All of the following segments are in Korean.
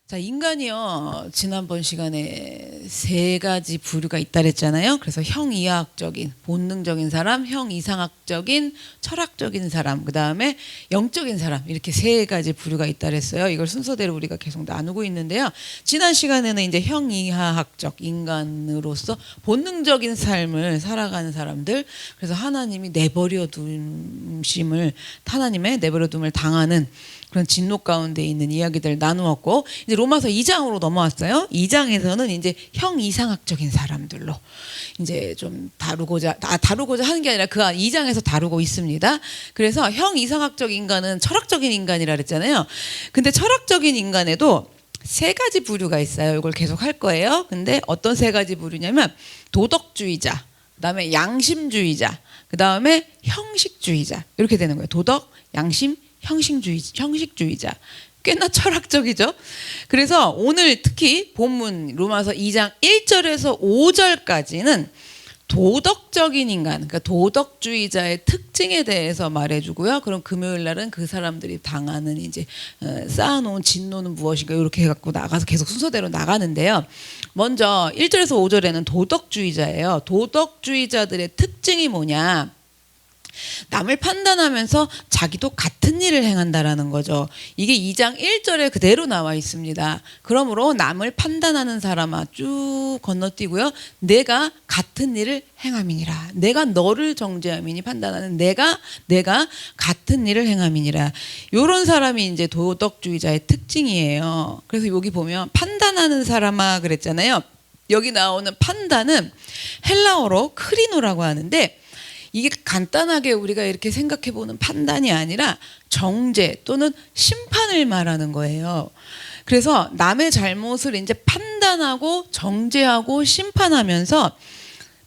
자, 인간이요. 지난번 시간에 세 가지 부류가 있다 그랬잖아요. 그래서 형이하학적인, 본능적인 사람, 형이상학적인, 철학적인 사람, 그 다음에 영적인 사람, 이렇게 세 가지 부류가 있다 그랬어요. 이걸 순서대로 우리가 계속 나누고 있는데요. 지난 시간에는 이제 형이하학적 인간으로서 본능적인 삶을 살아가는 사람들, 그래서 하나님이 내버려 둠심을, 하나님의 내버려 둠을 당하는 그런 진노 가운데 있는 이야기들을 나누었고, 이제 로마서 2장으로 넘어왔어요. 2장에서는 이제 형이상학적인 사람들로 이제 좀 다루고자 하는 게 아니라 그 2장에서 다루고 있습니다. 그래서 형이상학적 인간은 철학적인 인간이라 그랬잖아요. 근데 철학적인 인간에도 세 가지 부류가 있어요. 이걸 계속 할 거예요. 근데 어떤 세 가지 부류냐면 도덕주의자, 그다음에 양심주의자, 그다음에 형식주의자, 이렇게 되는 거예요. 도덕, 양심, 형식주의자. 꽤나 철학적이죠. 그래서 오늘 특히 본문 로마서 2장 1절에서 5절까지는 도덕적인 인간, 그러니까 도덕주의자의 특징에 대해서 말해주고요. 그럼 금요일 날은 그 사람들이 당하는 이제 쌓아놓은 진노는 무엇인가 이렇게 해갖고 나가서 계속 순서대로 나가는데요. 먼저 1절에서 5절에는 도덕주의자예요. 도덕주의자들의 특징이 뭐냐? 남을 판단하면서 자기도 같은 일을 행한다라는 거죠. 이게 2장 1절에 그대로 나와 있습니다. 그러므로 남을 판단하는 사람아 쭉 건너뛰고요. 내가 같은 일을 행함이니라. 내가 너를 정죄함이니 판단하는 내가 같은 일을 행함이니라. 이런 사람이 이제 도덕주의자의 특징이에요. 그래서 여기 보면 판단하는 사람아 그랬잖아요. 여기 나오는 판단은 헬라어로 크리노라고 하는데, 이게 간단하게 우리가 이렇게 생각해보는 판단이 아니라 정죄 또는 심판을 말하는 거예요. 그래서 남의 잘못을 이제 판단하고 정죄하고 심판하면서,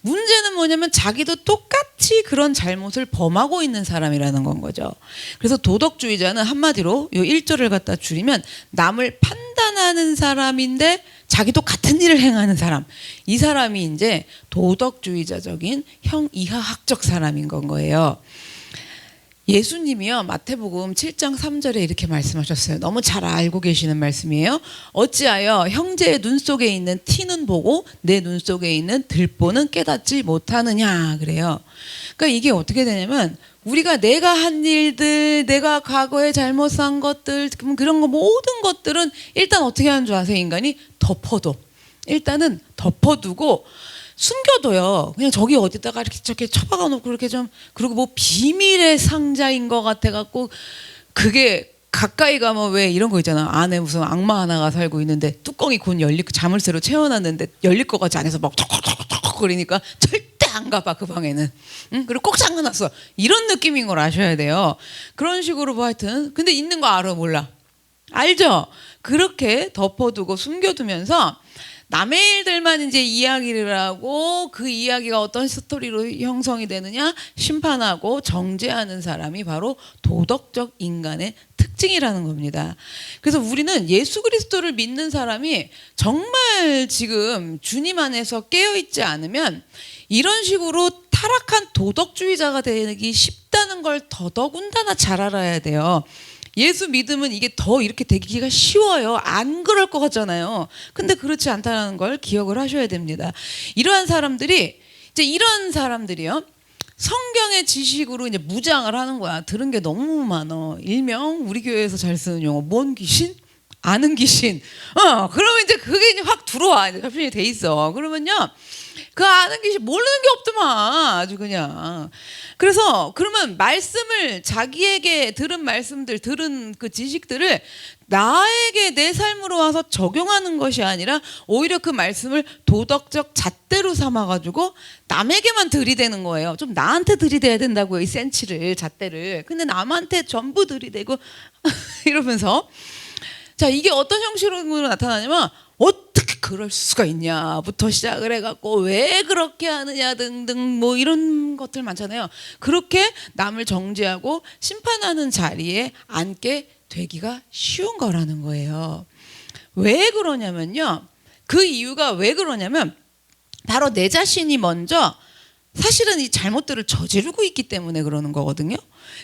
문제는 뭐냐면 자기도 똑같이 그런 잘못을 범하고 있는 사람이라는 건 거죠. 그래서 도덕주의자는 한마디로 이 1절을 갖다 줄이면 남을 판단하는 사람인데 자기도 같은 일을 행하는 사람, 이 사람이 이제 도덕주의자적인 형이하학적 사람인 건 거예요. 예수님이요, 마태복음 7장 3절에 이렇게 말씀하셨어요. 너무 잘 알고 계시는 말씀이에요. 어찌하여 형제의 눈 속에 있는 티는 보고 내 눈 속에 있는 들보는 깨닫지 못하느냐 그래요. 그러니까 이게 어떻게 되냐면, 우리가 내가 한 일들, 내가 과거에 잘못한 것들, 그런 거 모든 것들은 일단 어떻게 하는 줄 아세요? 인간이 덮어둬. 일단은 덮어두고 숨겨둬요. 그냥 저기 어디다가 이렇게 저렇게 처박아 놓고 이렇게 좀, 그리고 뭐 비밀의 상자인 것 같아 갖고, 그게 가까이 가면 왜 이런 거 있잖아. 안에 무슨 악마 하나가 살고 있는데 뚜껑이 곧 열리고 자물쇠로 채워놨는데 열릴 것 같지 않아서 막 톡톡톡톡 거리니까 절대 안 가봐 그 방에는. 응? 그리고 꼭 잠가놨어. 이런 느낌인 걸 아셔야 돼요. 그런 식으로 뭐 하여튼, 근데 있는 거 알아 몰라? 알죠? 그렇게 덮어두고 숨겨두면서 남의 일들만 이제 이야기를 하고, 그 이야기가 어떤 스토리로 형성이 되느냐 심판하고 정죄하는 사람이 바로 도덕적 인간의 특징이라는 겁니다. 그래서 우리는 예수 그리스도를 믿는 사람이 정말 지금 주님 안에서 깨어있지 않으면 이런 식으로 타락한 도덕주의자가 되기 쉽다는 걸 더더군다나 잘 알아야 돼요. 예수 믿으면 이게 더 이렇게 되기가 쉬워요. 안 그럴 것 같잖아요. 근데 그렇지 않다는 걸 기억을 하셔야 됩니다. 이러한 사람들이, 이제 이런 사람들이요, 성경의 지식으로 이제 무장을 하는 거야. 들은 게 너무 많어. 일명 우리 교회에서 잘 쓰는 용어, 뭔 귀신? 아는 귀신. 그러면 이제 그게 이제 확 들어와. 이제 접근이 돼 있어. 그러면요, 그 아는 귀신 모르는 게 없더만 아주 그냥. 그래서 그러면 말씀을, 자기에게 들은 말씀들, 들은 그 지식들을 나에게 내 삶으로 와서 적용하는 것이 아니라 오히려 그 말씀을 도덕적 잣대로 삼아가지고 남에게만 들이대는 거예요. 좀 나한테 들이대야 된다고요, 이 센치를, 잣대를. 근데 남한테 전부 들이대고 이러면서, 자, 이게 어떤 형식으로 나타나냐면, 어떻게 그럴 수가 있냐부터 시작을 해갖고 왜 그렇게 하느냐 등등 뭐 이런 것들 많잖아요. 그렇게 남을 정죄하고 심판하는 자리에 앉게 되기가 쉬운 거라는 거예요. 왜 그러냐면요, 그 이유가 왜 그러냐면 바로 내 자신이 먼저 사실은 이 잘못들을 저지르고 있기 때문에 그러는 거거든요.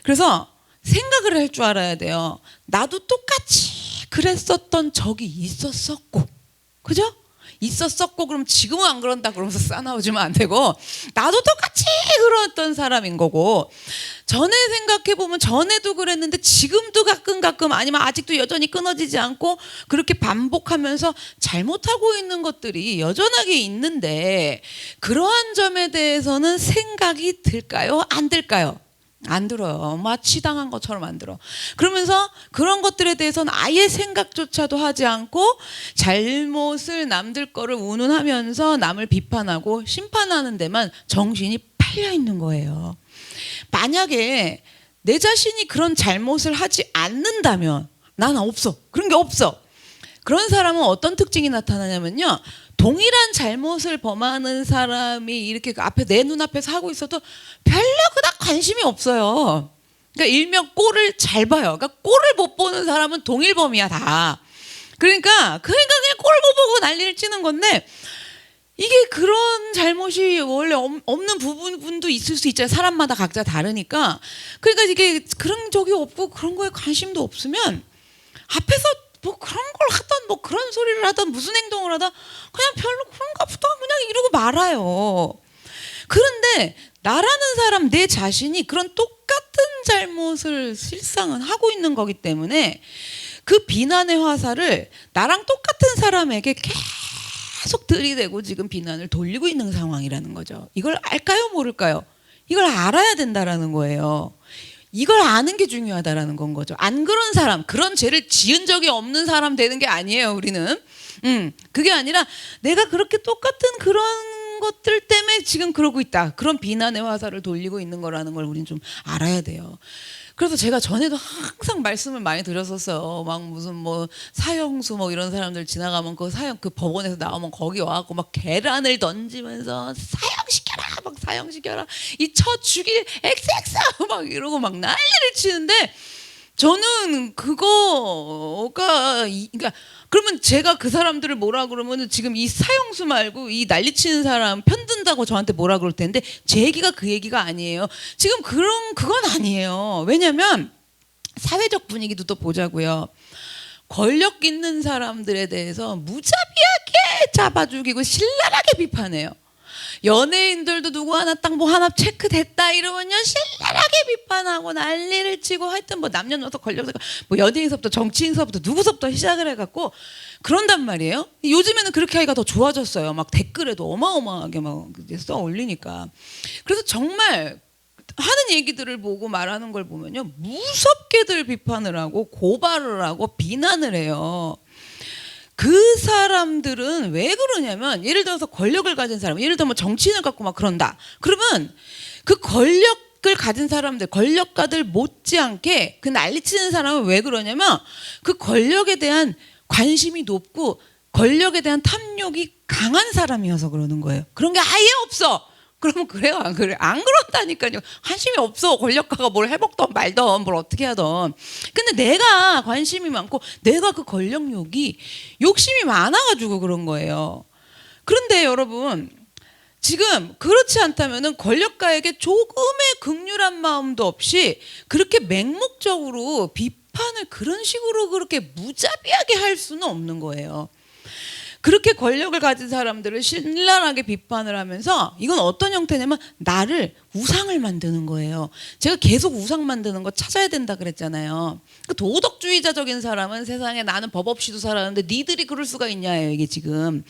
그래서 생각을 할 줄 알아야 돼요. 나도 똑같이 그랬었던 적이 있었었고, 그죠? 있었었고, 그럼 지금은 안 그런다 그러면서 싸나워지면 안 되고, 나도 똑같이 그랬던 사람인 거고, 전에 생각해보면 전에도 그랬는데 지금도 가끔 아니면 아직도 여전히 끊어지지 않고 그렇게 반복하면서 잘못하고 있는 것들이 여전하게 있는데, 그러한 점에 대해서는 생각이 들까요? 안 들까요? 안 들어요. 마취당한 것처럼 안 들어. 그러면서 그런 것들에 대해서는 아예 생각조차도 하지 않고 잘못을 남들 거를 운운하면서 남을 비판하고 심판하는 데만 정신이 팔려 있는 거예요. 만약에 내 자신이 그런 잘못을 하지 않는다면, 난 없어. 그런 게 없어. 그런 사람은 어떤 특징이 나타나냐면요, 동일한 잘못을 범하는 사람이 이렇게 앞에 내 눈앞에서 하고 있어도 별로 그닥 관심이 없어요. 그러니까 일명 꼴을 잘 봐요. 그러니까 꼴을 못 보는 사람은 동일범이야 다. 그러니까 그냥 꼴 못 보고 난리를 치는 건데, 이게 그런 잘못이 원래 없는 부분도 있을 수 있잖아요. 사람마다 각자 다르니까. 그러니까 이게 그런 적이 없고 그런 거에 관심도 없으면 앞에서 뭐 그런 걸 하던 뭐 그런 소리를 하던 무슨 행동을 하던 그냥 별로 그런가 보다 그냥 이러고 말아요. 그런데 나라는 사람, 내 자신이 그런 똑같은 잘못을 실상은 하고 있는 거기 때문에 그 비난의 화살을 나랑 똑같은 사람에게 계속 들이대고 지금 비난을 돌리고 있는 상황이라는 거죠. 이걸 알까요? 모를까요? 이걸 알아야 된다라는 거예요. 이걸 아는 게 중요하다라는 건 거죠. 안 그런 사람, 그런 죄를 지은 적이 없는 사람 되는 게 아니에요, 우리는. 그게 아니라 내가 그렇게 똑같은 그런 것들 때문에 지금 그러고 있다. 그런 비난의 화살을 돌리고 있는 거라는 걸 우리는 좀 알아야 돼요. 그래서 제가 전에도 항상 말씀을 많이 드렸었어요. 막 무슨 뭐 사형수 뭐 이런 사람들 지나가면 그 사형 그 법원에서 나오면 거기 와갖고 막 계란을 던지면서 사형시켜라, 막 사형시켜라, 이 쳐 죽일 XX 막 이러고 막 난리를 치는데, 저는 그거가 그러니까 그러면 제가 그 사람들을 뭐라 그러면 지금 이 사형수 말고 이 난리치는 사람 편든다고 저한테 뭐라 그럴 텐데, 제 얘기가 그 얘기가 아니에요. 지금 그건 아니에요. 왜냐하면 사회적 분위기도 또 보자고요. 권력 있는 사람들에 대해서 무자비하게 잡아 죽이고 신랄하게 비판해요. 연예인들도 누구 하나 딱 뭐 하나 체크됐다 이러면요 신랄하게 비판하고 난리를 치고, 하여튼 뭐 남녀노소 권력자 뭐 연예인서부터 정치인서부터 누구서부터 시작을 해갖고 그런단 말이에요. 요즘에는 그렇게 하기가 더 좋아졌어요. 막 댓글에도 어마어마하게 막 써 올리니까. 그래서 정말 하는 얘기들을 보고 말하는 걸 보면요, 무섭게들 비판을 하고 고발을 하고 비난을 해요. 그 사람들은 왜 그러냐면, 예를 들어서 권력을 가진 사람, 예를 들면 정치인을 갖고 막 그런다. 그러면 그 권력을 가진 사람들, 권력가들 못지않게 그 난리치는 사람은 왜 그러냐면, 그 권력에 대한 관심이 높고 권력에 대한 탐욕이 강한 사람이어서 그러는 거예요. 그런 게 아예 없어. 그러면 그래요, 안 그래? 안 그런다니까요. 관심이 없어. 권력가가 뭘 해먹던 말던 뭘 어떻게 하던. 근데 내가 관심이 많고 내가 그 권력욕이 욕심이 많아가지고 그런 거예요. 그런데 여러분, 지금 그렇지 않다면은 권력가에게 조금의 긍휼한 마음도 없이 그렇게 맹목적으로 비판을 그런 식으로 그렇게 무자비하게 할 수는 없는 거예요. 그렇게 권력을 가진 사람들을 신랄하게 비판을 하면서, 이건 어떤 형태냐면 나를 우상을 만드는 거예요. 제가 계속 우상 만드는 거 찾아야 된다 그랬잖아요. 그 도덕주의자적인 사람은 세상에 나는 법 없이도 살았는데 니들이 그럴 수가 있냐예요, 이게 지금.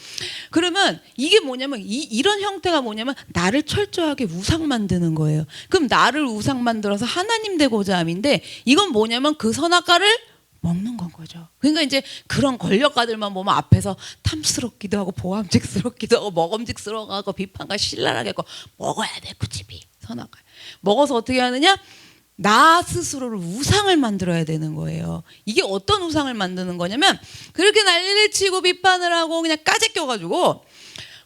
그러면 이게 뭐냐면 이런 형태가 뭐냐면 나를 철저하게 우상 만드는 거예요. 그럼 나를 우상 만들어서 하나님 되고자 함인데, 이건 뭐냐면 그 선악과를 먹는 건 거죠. 그러니까 이제 그런 권력가들만 보면 앞에서 탐스럽기도 하고 보암직스럽기도 하고 먹음직스러워하고 비판과 신랄하게 하고 먹어야 돼, 구집이 선악과. 먹어서 어떻게 하느냐? 나 스스로를 우상을 만들어야 되는 거예요. 이게 어떤 우상을 만드는 거냐면, 그렇게 난리를 치고 비판을 하고 그냥 까재껴가지고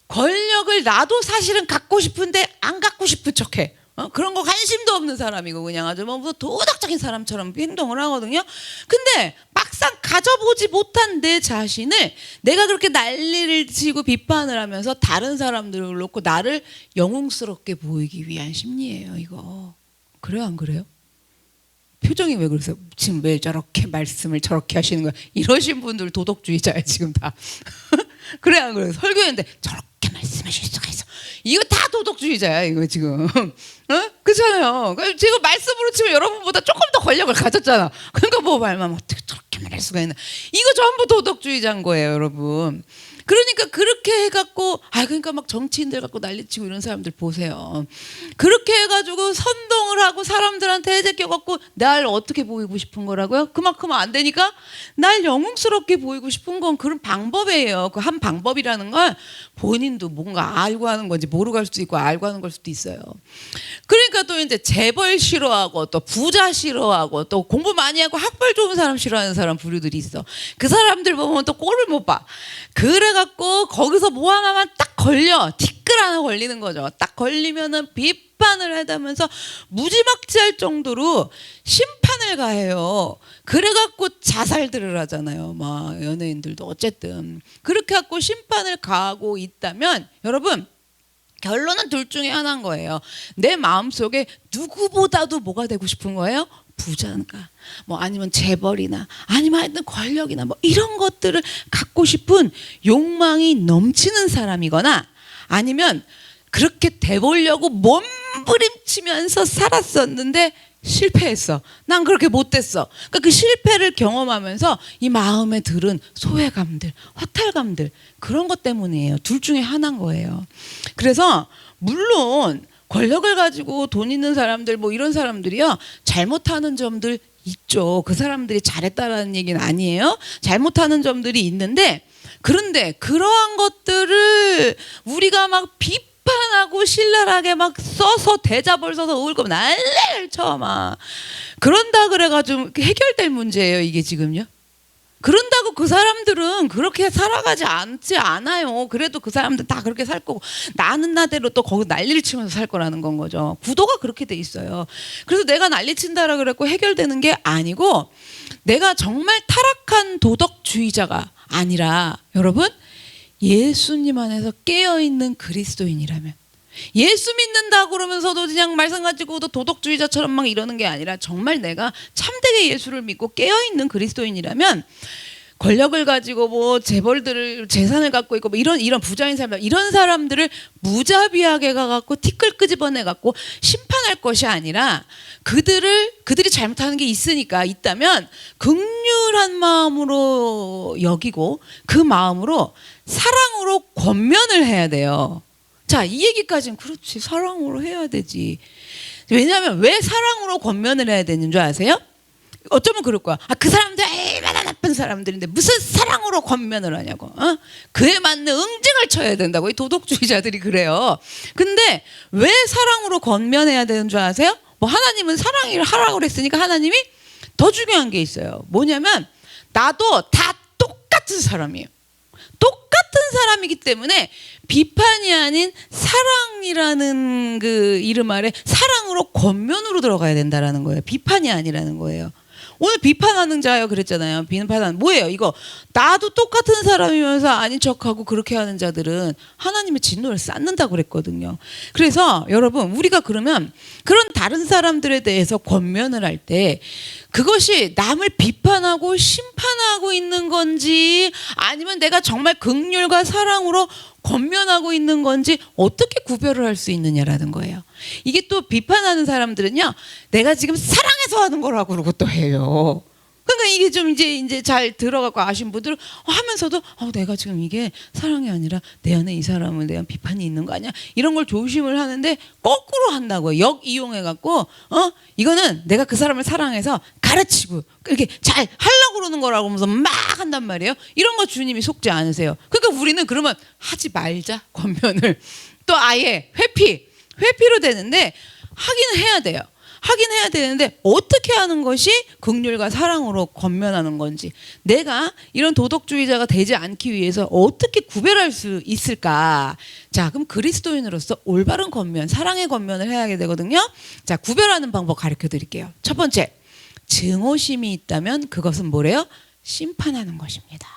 권력을 나도 사실은 갖고 싶은데 안 갖고 싶은 척해. 그런 거 관심도 없는 사람이고 그냥 아주 뭐 도덕적인 사람처럼 행동을 하거든요. 근데 막상 가져보지 못한 내 자신을 내가 그렇게 난리를 치고 비판을 하면서 다른 사람들을 놓고 나를 영웅스럽게 보이기 위한 심리예요, 이거. 그래요, 안 그래요? 표정이 왜 그러세요? 지금 왜 저렇게 말씀을 저렇게 하시는 거야? 이러신 분들 도덕주의자야 지금 다. 그래 안 그래? 설교했는데 저렇게 말씀하실 수가 있어. 이거 다 도덕주의자야 이거 지금. 어? 그렇잖아요. 제가 말씀으로 치면 여러분보다 조금 더 권력을 가졌잖아. 그러니까 뭐 말만 어떻게 저렇게 말할 수가 있나? 이거 전부 도덕주의자인 거예요, 여러분. 그러니까 그렇게 해갖고 그러니까 막 정치인들 갖고 난리치고 이런 사람들 보세요. 그렇게 해가지고 선동을 하고 사람들한테 해제껴갖고 날 어떻게 보이고 싶은 거라고요? 그만큼 안 되니까 날 영웅스럽게 보이고 싶은 건 그런 방법이에요. 그 한 방법이라는 건 본인도 뭔가 알고 하는 건지 모르고 할 수도 있고 알고 하는 걸 수도 있어요. 그러니까 또 이제 재벌 싫어하고 또 부자 싫어하고 또 공부 많이 하고 학벌 좋은 사람 싫어하는 사람 부류들이 있어. 그 사람들 보면 또 꼴을 못 봐. 그래갖고 거기서 뭐 하나만 딱 걸려. 티끌 하나 걸리는 거죠. 딱 걸리면은 비판을 하다면서 무지막지할 정도로 심판을 가해요. 그래갖고 자살들을 하잖아요. 막 연예인들도 어쨌든 그렇게 갖고 심판을 가하고 있다면 여러분 결론은 둘 중에 하나인 거예요. 내 마음속에 누구보다도 뭐가 되고 싶은 거예요? 부자인가 뭐 아니면 재벌이나 아니면 하여튼 권력이나 뭐 이런 것들을 갖고 싶은 욕망이 넘치는 사람이거나 아니면 그렇게 돼보려고 몸부림치면서 살았었는데 실패했어. 난 그렇게 못됐어. 그러니까 그 실패를 경험하면서 이 마음에 들은 소외감들, 허탈감들 그런 것 때문이에요. 둘 중에 하나인 거예요. 그래서 물론 권력을 가지고 돈 있는 사람들 뭐 이런 사람들이요 잘못하는 점들 있죠. 그 사람들이 잘했다라는 얘기는 아니에요. 잘못하는 점들이 있는데 그런데 그러한 것들을 우리가 막 비판하고 신랄하게 막 써서 대자벌 써서 울고 난리를 쳐 막 그런다 그래가지고 해결될 문제예요 이게 지금요. 그런다고 그 사람들은 그렇게 살아가지 않지 않아요. 그래도 그 사람들 다 그렇게 살 거고 나는 나대로 또 거기 난리를 치면서 살 거라는 건 거죠. 구도가 그렇게 돼 있어요. 그래서 내가 난리 친다라 그랬고 해결되는 게 아니고 내가 정말 타락한 도덕주의자가 아니라 여러분 예수님 안에서 깨어있는 그리스도인이라면 예수 믿는다 그러면서도 그냥 말씀 가지고 도덕주의자처럼 막 이러는 게 아니라 정말 내가 참되게 예수를 믿고 깨어있는 그리스도인이라면 권력을 가지고 뭐 재벌들을 재산을 갖고 있고 뭐 이런 부자인 사람들 이런 사람들을 무자비하게 가갖고 티끌 끄집어내 갖고 심판할 것이 아니라 그들이 잘못하는 게 있다면 긍휼한 마음으로 여기고 그 마음으로 사랑으로 권면을 해야 돼요. 자, 이 얘기까지는 그렇지 사랑으로 해야 되지. 왜냐하면 왜 사랑으로 권면을 해야 되는 줄 아세요? 어쩌면 그럴 거야. 그 사람들 얼마나 나쁜 사람들인데 무슨 사랑으로 권면을 하냐고. 그에 맞는 응징을 쳐야 된다고 이 도덕주의자들이 그래요. 근데 왜 사랑으로 권면해야 되는 줄 아세요? 뭐 하나님은 사랑을 하라고 그랬으니까 하나님이 더 중요한 게 있어요. 뭐냐면 나도 다 똑같은 사람이에요. 똑같은 사람이기 때문에 비판이 아닌 사랑이라는 그 이름 아래 사랑으로 권면으로 들어가야 된다라는 거예요. 비판이 아니라는 거예요. 오늘 비판하는 자요 그랬잖아요. 비판하는 뭐예요? 이거 나도 똑같은 사람이면서 아닌 척하고 그렇게 하는 자들은 하나님의 진노를 쌓는다고 그랬거든요. 그래서 여러분 우리가 그러면 그런 다른 사람들에 대해서 권면을 할 때 그것이 남을 비판하고 심판하고 있는 건지 아니면 내가 정말 긍휼과 사랑으로 권면하고 있는 건지 어떻게 구별을 할 수 있느냐라는 거예요. 이게 또 비판하는 사람들은요, 내가 지금 사랑해서 하는 거라고 그러고 또 해요. 그러니까 이게 좀 이제 잘 들어가고 아신 분들은 하면서도 내가 지금 이게 사랑이 아니라 내 안에 이 사람을 대한 비판이 있는 거 아니야? 이런 걸 조심을 하는데 거꾸로 한다고요. 역이용해 갖고 이거는 내가 그 사람을 사랑해서 가르치고 이렇게 잘 하려고 그러는 거라고 하면서 막 한단 말이에요. 이런 거 주님이 속지 않으세요. 그러니까 우리는 그러면 하지 말자 권면을 또 아예 회피로 되는데 하기는 해야 돼요. 하긴 해야 되는데 어떻게 하는 것이 긍휼과 사랑으로 권면하는 건지 내가 이런 도덕주의자가 되지 않기 위해서 어떻게 구별할 수 있을까? 자, 그럼 그리스도인으로서 올바른 권면, 사랑의 권면을 해야 되거든요. 자, 구별하는 방법 가르쳐 드릴게요. 첫 번째, 증오심이 있다면 그것은 뭐래요? 심판하는 것입니다.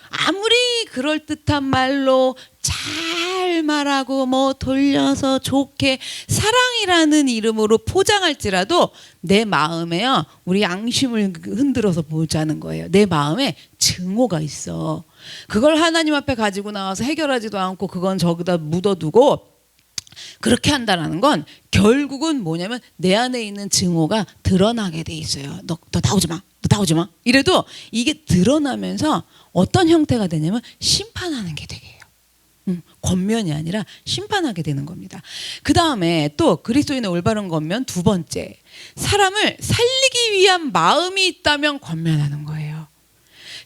아무리 그럴듯한 말로 잘 말하고 뭐 돌려서 좋게 사랑이라는 이름으로 포장할지라도 내 마음에요, 우리 양심을 흔들어서 보자는 거예요. 내 마음에 증오가 있어. 그걸 하나님 앞에 가지고 나와서 해결하지도 않고 그건 저기다 묻어두고 그렇게 한다라는 건 결국은 뭐냐면 내 안에 있는 증오가 드러나게 돼 있어요. 너 나오지 마. 너 나오지 마. 이래도 이게 드러나면서 어떤 형태가 되냐면 심판하는 게 되게 해요. 권면이 아니라 심판하게 되는 겁니다. 그 다음에 또 그리스도인의 올바른 권면 두 번째, 사람을 살리기 위한 마음이 있다면 권면하는 거예요.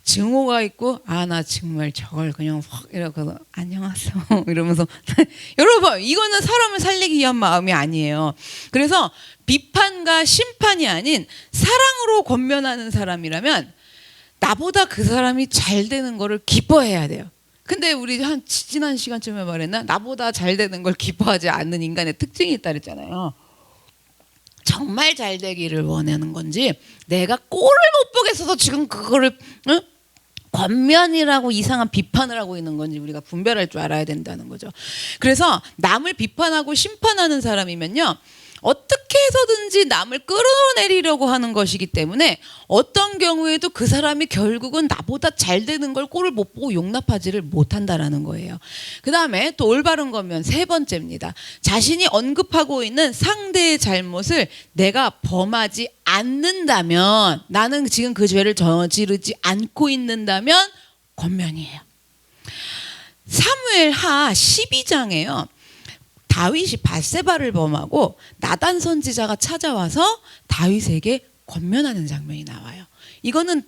증오가 있고 나 정말 저걸 그냥 확 이러고 안녕하세요 이러면서 여러분 이거는 사람을 살리기 위한 마음이 아니에요. 그래서 비판과 심판이 아닌 사랑으로 권면하는 사람이라면 나보다 그 사람이 잘 되는 거를 기뻐해야 돼요. 근데 우리 한 지난 시간쯤에 말했나, 나보다 잘 되는 걸 기뻐하지 않는 인간의 특징이 있다 그랬잖아요. 정말 잘 되기를 원하는 건지 내가 꼴을 못 보겠어서 지금 그거를 권면이라고 이상한 비판을 하고 있는 건지 우리가 분별할 줄 알아야 된다는 거죠. 그래서 남을 비판하고 심판하는 사람이면요, 어떻게 해서든지 남을 끌어내리려고 하는 것이기 때문에 어떤 경우에도 그 사람이 결국은 나보다 잘 되는 걸 꼴을 못 보고 용납하지를 못한다라는 거예요. 그 다음에 또 올바른 거면 세 번째입니다. 자신이 언급하고 있는 상대의 잘못을 내가 범하지 않는다면, 나는 지금 그 죄를 저지르지 않고 있는다면 권면이에요. 사무엘하 12장에요. 다윗이 밧세바를 범하고 나단 선지자가 찾아와서 다윗에게 권면하는 장면이 나와요. 이거는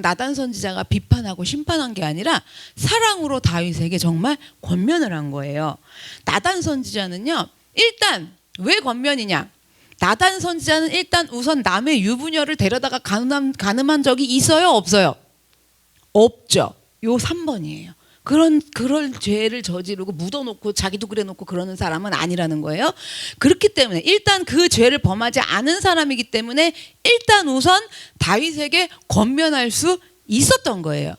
나단 선지자가 비판하고 심판한 게 아니라 사랑으로 다윗에게 정말 권면을 한 거예요. 나단 선지자는요, 일단 왜 권면이냐? 나단 선지자는 일단 우선 남의 유부녀를 데려다가 간음한 적이 있어요, 없어요? 없죠. 요 3번이에요. 그럴 죄를 저지르고 묻어놓고 자기도 그래놓고 그러는 사람은 아니라는 거예요. 그렇기 때문에 일단 그 죄를 범하지 않은 사람이기 때문에 일단 우선 다윗에게 권면할 수 있었던 거예요.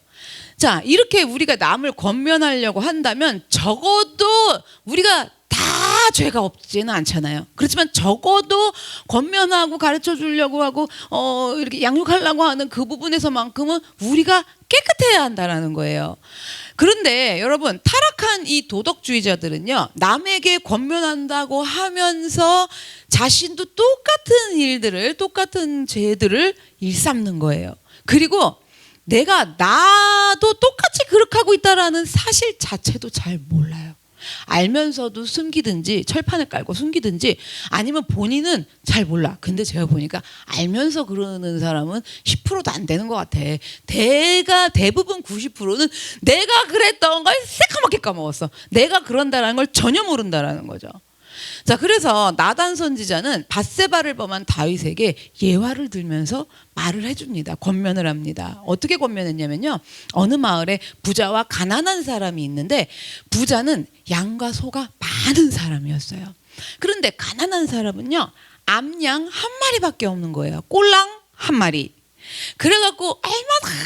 자, 이렇게 우리가 남을 권면하려고 한다면 적어도 우리가 다 죄가 없지는 않잖아요. 그렇지만 적어도 권면하고 가르쳐 주려고 하고 이렇게 양육하려고 하는 그 부분에서만큼은 우리가 깨끗해야 한다라는 거예요. 그런데 여러분, 타락한 이 도덕주의자들은요, 남에게 권면한다고 하면서 자신도 똑같은 일들을, 똑같은 죄들을 일삼는 거예요. 그리고 나도 똑같이 그렇게 하고 있다라는 사실 자체도 잘 몰라요. 알면서도 숨기든지 철판을 깔고 숨기든지 아니면 본인은 잘 몰라. 근데 제가 보니까 알면서 그러는 사람은 10%도 안 되는 것 같아. 대부분 90%는 내가 그랬던 걸 새까맣게 까먹었어. 내가 그런다는 걸 전혀 모른다라는 거죠. 자, 그래서 나단 선지자는 밧세바를 범한 다윗에게 예화를 들면서 말을 해줍니다. 권면을 합니다. 어떻게 권면했냐면요, 어느 마을에 부자와 가난한 사람이 있는데 부자는 양과 소가 많은 사람이었어요. 그런데 가난한 사람은요, 암양 한 마리밖에 없는 거예요. 꼴랑 한 마리. 그래갖고 얼마나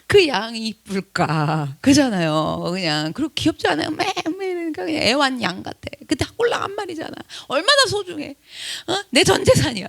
그 양이 이쁠까, 그잖아요. 그냥 그리고 귀엽지 않아요? 매일 그냥 애완 양 같아. 근데 꼴랑 한 마리잖아. 얼마나 소중해. 내 전 재산이야.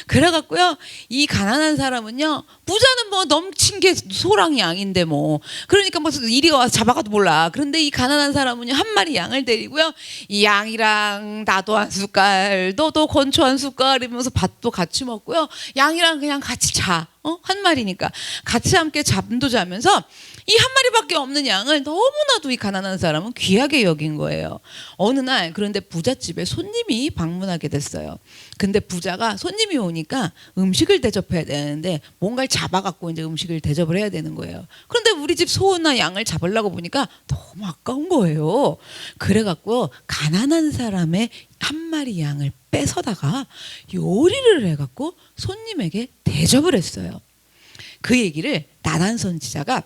그래갖고요, 이 가난한 사람은요, 부자는 뭐 넘친 게 소랑 양인데 뭐, 그러니까 뭐 이리 와서 잡아가도 몰라. 그런데 이 가난한 사람은요, 한 마리 양을 데리고요, 이 양이랑 나도 한 숟갈, 너도 건초 한 숟갈 이러면서 밥도 같이 먹고요, 양이랑 그냥 같이 자. 한 마리니까 같이 함께 잠도 자면서 이 한 마리밖에 없는 양을 너무나도 이 가난한 사람은 귀하게 여긴 거예요. 어느 날 그런데 부잣집에 손님이 방문하게 됐어요. 근데 부자가 손님이 오니까 음식을 대접해야 되는데 뭔가를 잡아갖고 이제 음식을 대접을 해야 되는 거예요. 그런데 우리 집 소나 양을 잡으려고 보니까 너무 아까운 거예요. 그래갖고 가난한 사람의 한 마리 양을 뺏어다가 요리를 해갖고 손님에게 대접을 했어요. 그 얘기를 나단 선지자가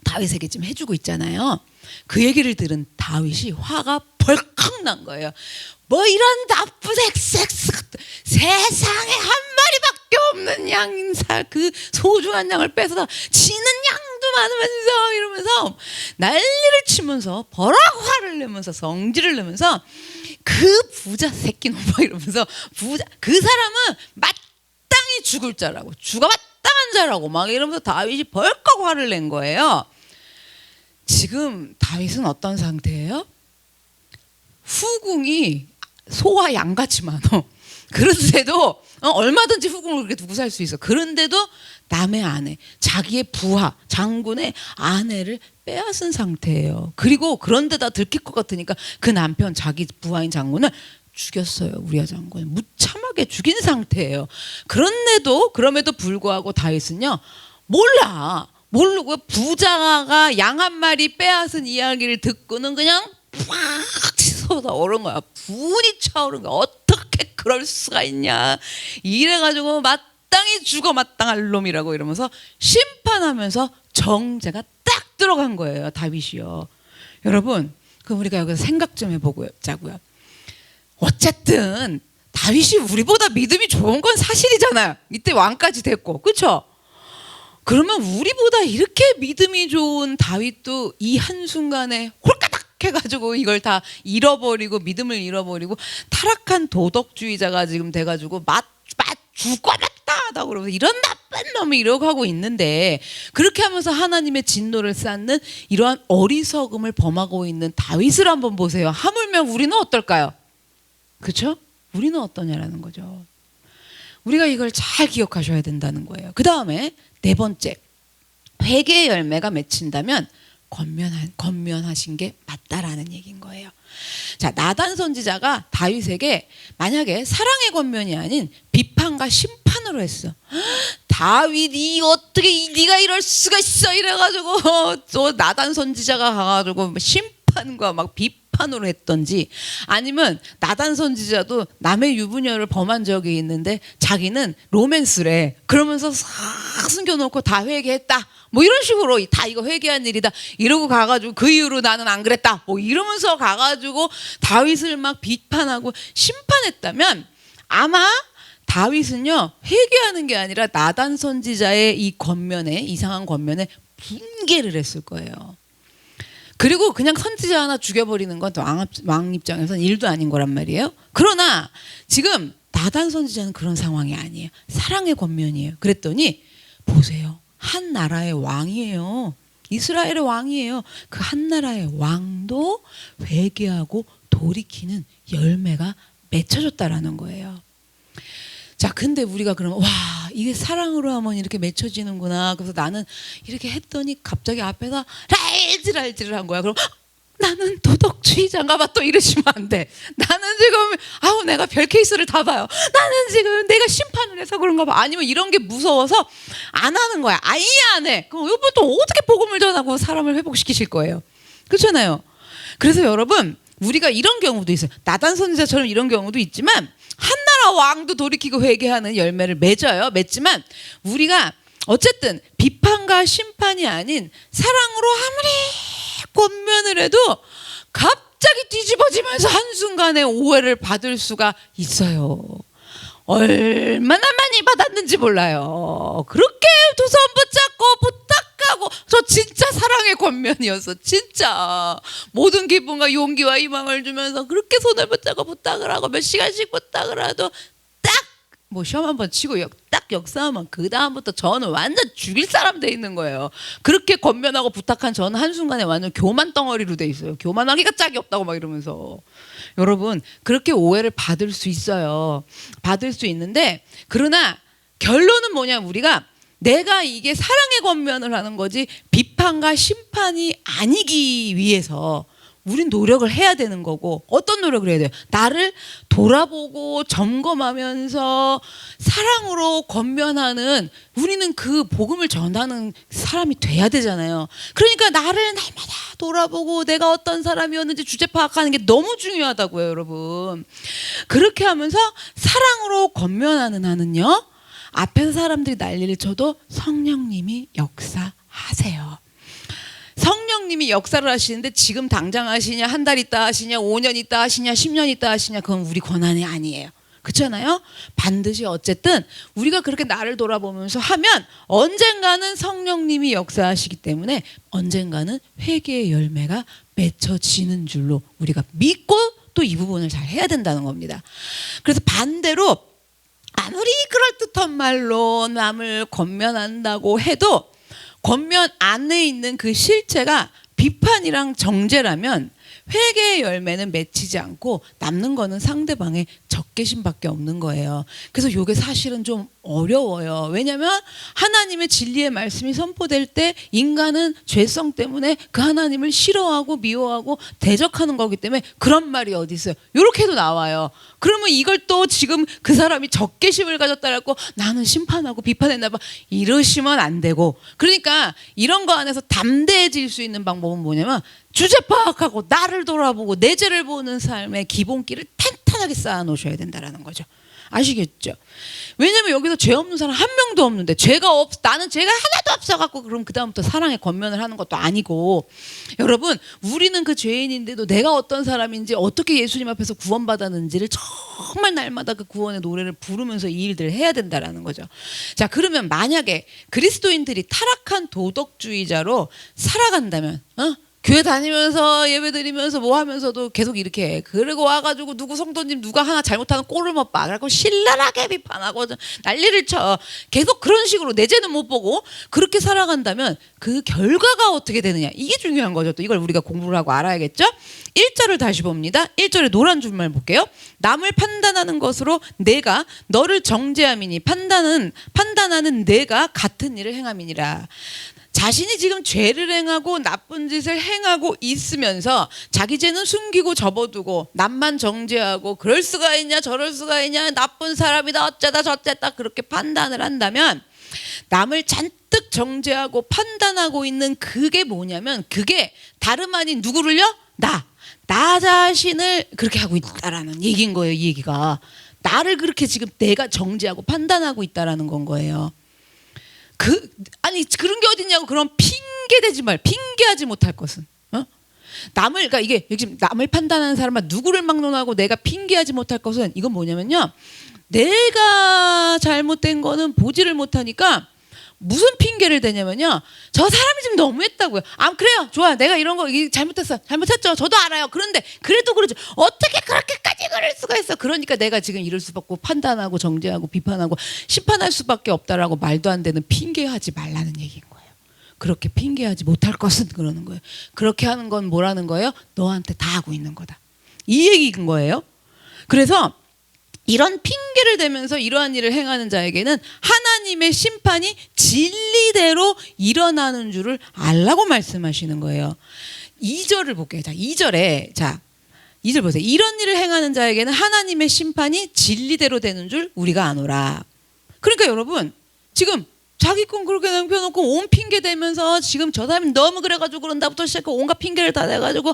다윗에게 지금 해주고 있잖아요. 그 얘기를 들은 다윗이 화가 벌컥 난 거예요. 뭐 이런 나쁜 세상에 한 마리밖에 없는 양인사 그 소중한 양을 뺏어다 지는 양도 많으면서 이러면서 난리를 치면서 버럭 화를 내면서 성질을 내면서 그 부자 새끼놈 막 이러면서 부자 그 사람은 마땅히 죽을 자라고 죽어 마땅한 자라고 막 이러면서 다윗이 벌컥 화를 낸 거예요. 지금 다윗은 어떤 상태예요? 후궁이 소와 양같이 많어. 그런데도 얼마든지 후궁을 그렇게 두고 살 수 있어. 그런데도 남의 아내, 자기의 부하, 장군의 아내를 빼앗은 상태예요. 그리고 그런데다 들킬 것 같으니까 그 남편, 자기 부하인 장군을 죽였어요. 우리아 장군을 무참하게 죽인 상태예요. 그럼에도 불구하고 다윗은요 모르고 부자가 양 한 마리 빼앗은 이야기를 듣고는 그냥 팍 쏟아오른 거야. 분이 차오른 거야. 어떻게 그럴 수가 있냐. 이래가지고 마땅히 죽어 마땅할 놈이라고 이러면서 심판하면서 정죄가 딱 들어간 거예요. 다윗이요. 여러분 그럼 우리가 여기서 생각 좀 해보자고요. 어쨌든 다윗이 우리보다 믿음이 좋은 건 사실이잖아요. 이때 왕까지 됐고 그렇죠? 그러면 우리보다 이렇게 믿음이 좋은 다윗도 이 한순간에 홀까닥 해가지고 이걸 다 잃어버리고 믿음을 잃어버리고 타락한 도덕주의자가 지금 돼가지고 죽고 마땅하다고 그러면서 이런 나쁜 놈이 이러고 하고 있는데 그렇게 하면서 하나님의 진노를 쌓는 이러한 어리석음을 범하고 있는 다윗을 한번 보세요. 하물며 우리는 어떨까요? 그렇죠? 우리는 어떠냐라는 거죠. 우리가 이걸 잘 기억하셔야 된다는 거예요. 그 다음에 네 번째, 회개의 열매가 맺힌다면 권면하신 게 맞다라는 얘기인 거예요. 자, 나단 선지자가 다윗에게 만약에 사랑의 권면이 아닌 비판과 심판으로 했어. 다윗이 어떻게 네가 이럴 수가 있어 이래가지고 또 나단 선지자가 가가지고 심판과 막 비판으로 했던지 아니면 나단 선지자도 남의 유부녀를 범한 적이 있는데 자기는 로맨스래 그러면서 싹 숨겨놓고 다 회개했다 뭐 이런 식으로 다 이거 회개한 일이다 이러고 가가지고 그 이후로 나는 안 그랬다 뭐 이러면서 가가지고 다윗을 막 비판하고 심판했다면 아마 다윗은요 회개하는 게 아니라 나단 선지자의 이 권면에 이상한 권면에 분개를 했을 거예요. 그리고 그냥 선지자 하나 죽여버리는 건 왕 입장에서는 일도 아닌 거란 말이에요. 그러나 지금 나단 선지자는 그런 상황이 아니에요. 사랑의 권면이에요. 그랬더니 보세요. 한 나라의 왕이에요. 이스라엘의 왕이에요. 그 한 나라의 왕도 회개하고 돌이키는 열매가 맺혀졌다라는 거예요. 자, 근데 우리가 그러면 와 이게 사랑으로 하면 이렇게 맺혀지는구나. 그래서 나는 이렇게 했더니 갑자기 앞에서 랄질랄질을 한 거야. 그럼 나는 도덕주의자인가 봐 또 이러시면 안 돼. 나는 지금 내가 별 케이스를 다 봐요. 나는 지금 내가 심판을 해서 그런가 봐. 아니면 이런 게 무서워서 안 하는 거야. 아예 안 해. 그럼 이분 또 어떻게 복음을 전하고 사람을 회복시키실 거예요. 그렇잖아요. 그래서 여러분 우리가 이런 경우도 있어요. 나단 선지자처럼 이런 경우도 있지만 한나라 왕도 돌이키고 회개하는 열매를 맺지만 우리가 어쨌든 비판과 심판이 아닌 사랑으로 아무리 권면을 해도 갑자기 뒤집어지면서 한순간에 오해를 받을 수가 있어요. 얼마나 많이 받았는지 몰라요. 그렇게 두 손 붙잡고 부탁하고 저 진짜 사랑의 권면이었어. 진짜 모든 기쁨과 용기와 희망을 주면서 그렇게 손을 붙잡고 부탁을 하고 몇 시간씩 부탁을 해도 딱 뭐 시험 한번 치고 딱 역사하면 그 다음부터 저는 완전 죽일 사람 돼 있는 거예요. 그렇게 권면하고 부탁한 저는 한순간에 완전 교만 덩어리로 돼 있어요. 교만하기가 짝이 없다고 막 이러면서. 여러분 그렇게 오해를 받을 수 있어요. 받을 수 있는데 그러나 결론은 뭐냐 우리가 내가 이게 사랑의 권면을 하는 거지 비판과 심판이 아니기 위해서 우린 노력을 해야 되는 거고 어떤 노력을 해야 돼요? 나를 돌아보고 점검하면서 사랑으로 권면하는 우리는 그 복음을 전하는 사람이 돼야 되잖아요. 그러니까 나를 날마다 돌아보고 내가 어떤 사람이었는지 주제 파악하는 게 너무 중요하다고요, 여러분. 그렇게 하면서 사랑으로 권면하는 나는요. 앞에서 사람들이 난리를 쳐도 성령님이 역사하세요. 성령님이 역사를 하시는데 지금 당장 하시냐, 한 달 있다 하시냐, 5년 있다 하시냐, 10년 있다 하시냐, 그건 우리 권한이 아니에요. 그렇잖아요. 반드시 어쨌든 우리가 그렇게 나를 돌아보면서 하면 언젠가는 성령님이 역사하시기 때문에 언젠가는 회개의 열매가 맺혀지는 줄로 우리가 믿고 또 이 부분을 잘 해야 된다는 겁니다. 그래서 반대로 아무리 그럴듯한 말로 남을 권면한다고 해도 권면 안에 있는 그 실체가 비판이랑 정죄라면 회개의 열매는 맺히지 않고 남는 거는 상대방의 적개심밖에 없는 거예요. 그래서 이게 사실은 좀 어려워요. 왜냐하면 하나님의 진리의 말씀이 선포될 때 인간은 죄성 때문에 그 하나님을 싫어하고 미워하고 대적하는 거기 때문에 그런 말이 어디 있어요. 이렇게도 나와요. 그러면 이걸 또 지금 그 사람이 적개심을 가졌다라고 나는 심판하고 비판했나 봐 이러시면 안 되고, 그러니까 이런 거 안에서 담대해질 수 있는 방법은 뭐냐면 주제 파악하고 나를 돌아보고 내 죄를 보는 삶의 기본기를 탄탄하게 쌓아 놓으셔야 된다라는 거죠. 아시겠죠? 왜냐면 여기서 죄 없는 사람 한 명도 없는데 나는 죄가 하나도 없어갖고 그럼 그 다음부터 사랑의 권면을 하는 것도 아니고, 여러분 우리는 그 죄인인데도 내가 어떤 사람인지 어떻게 예수님 앞에서 구원받았는지를 정말 날마다 그 구원의 노래를 부르면서 이 일들을 해야 된다라는 거죠. 자, 그러면 만약에 그리스도인들이 타락한 도덕주의자로 살아간다면 교회 다니면서 예배 드리면서 뭐 하면서도 계속 이렇게 해. 그리고 와가지고 누구 성도님 누가 하나 잘못하는 꼴을 못 봐. 그래갖고 신랄하게 비판하고 난리를 쳐. 계속 그런 식으로 내 죄는 못 보고 그렇게 살아간다면 그 결과가 어떻게 되느냐. 이게 중요한 거죠. 또 이걸 우리가 공부를 하고 알아야겠죠. 1절을 다시 봅니다. 1절에 노란 줄만 볼게요. 남을 판단하는 것으로 내가 너를 정죄함이니 판단하는 내가 같은 일을 행함이니라. 자신이 지금 죄를 행하고 나쁜 짓을 행하고 있으면서 자기 죄는 숨기고 접어두고 남만 정죄하고 그럴 수가 있냐 저럴 수가 있냐 나쁜 사람이다 어쩌다 저쩌다 그렇게 판단을 한다면 남을 잔뜩 정죄하고 판단하고 있는 그게 뭐냐면 그게 다름 아닌 누구를요? 나 자신을 그렇게 하고 있다라는 얘기인 거예요. 이 얘기가 나를 그렇게 지금 내가 정죄하고 판단하고 있다라는 건 거예요. 아니 그런 게 어딨냐고. 그럼 핑계하지 못할 것은 남을, 그러니까 이게 지금 남을 판단하는 사람은 누구를 막론하고 내가 핑계하지 못할 것은 이건 뭐냐면요, 내가 잘못된 거는 보지를 못하니까 무슨 핑계를 대냐면요, 저 사람이 지금 너무했다고요. 그래요, 좋아, 내가 이런 거 잘못했죠, 저도 알아요. 그런데 그래도 그러죠. 어떻게 그렇게까지 그럴 수가 있어. 그러니까 내가 지금 이럴 수밖에 없고 판단하고 정죄하고 비판하고 심판할 수밖에 없다라고 말도 안 되는 핑계하지 말라는 얘기인 거예요. 그렇게 핑계하지 못할 것은 그러는 거예요. 그렇게 하는 건 뭐라는 거예요? 너한테 다 하고 있는 거다, 이 얘기인 거예요. 그래서 이런 핑계를 대면서 이러한 일을 행하는 자에게는 하나님의 심판이 진리대로 일어나는 줄을 알라고 말씀하시는 거예요. 2절을 볼게요. 자, 2절 보세요. 이런 일을 행하는 자에게는 하나님의 심판이 진리대로 되는 줄 우리가 아노라. 그러니까 여러분 지금 자기 건 그렇게 남겨놓고 온 핑계 대면서 지금 저 사람이 너무 그래가지고 그런다부터 시작해 온갖 핑계를 다 대가지고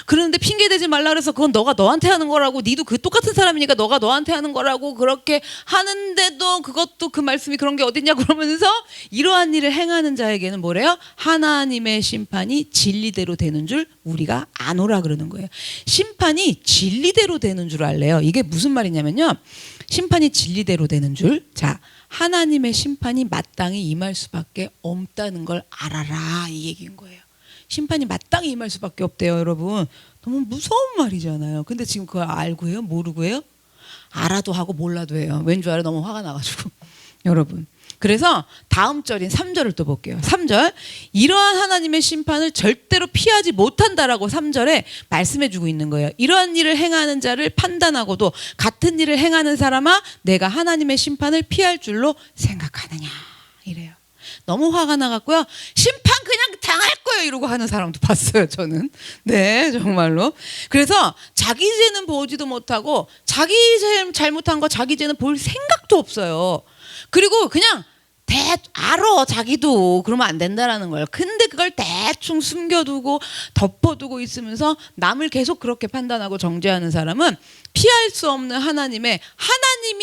그러는데 핑계 대지 말라 그래서 그건 너가 너한테 하는 거라고, 니도 그 똑같은 사람이니까 너가 너한테 하는 거라고 그렇게 하는데도 그것도 그 말씀이 그런 게 어딨냐 그러면서 이러한 일을 행하는 자에게는 뭐래요? 하나님의 심판이 진리대로 되는 줄 우리가 아노라 그러는 거예요. 심판이 진리대로 되는 줄 알래요. 이게 무슨 말이냐면요, 심판이 진리대로 되는 줄, 자, 하나님의 심판이 마땅히 임할 수밖에 없다는 걸 알아라, 이 얘기인 거예요. 심판이 마땅히 임할 수밖에 없대요. 여러분 너무 무서운 말이잖아요. 근데 지금 그걸 알고 해요? 모르고 해요? 알아도 하고 몰라도 해요. 왠 줄 알아요? 너무 화가 나가지고 여러분. 그래서 다음 절인 3절을 또 볼게요. 3절, 이러한 하나님의 심판을 절대로 피하지 못한다라고 3절에 말씀해주고 있는 거예요. 이러한 일을 행하는 자를 판단하고도 같은 일을 행하는 사람아 내가 하나님의 심판을 피할 줄로 생각하느냐 이래요. 너무 화가 나갔고요. 심판 그냥 당할 거예요 이러고 하는 사람도 봤어요 저는. 네, 정말로. 그래서 자기 죄는 보지도 못하고 자기 죄 잘못한 거 자기 죄는 볼 생각도 없어요. 그리고 그냥 알아 자기도 그러면 안 된다라는 거예요. 근데 그걸 대충 숨겨두고 덮어두고 있으면서 남을 계속 그렇게 판단하고 정죄하는 사람은 피할 수 없는 하나님이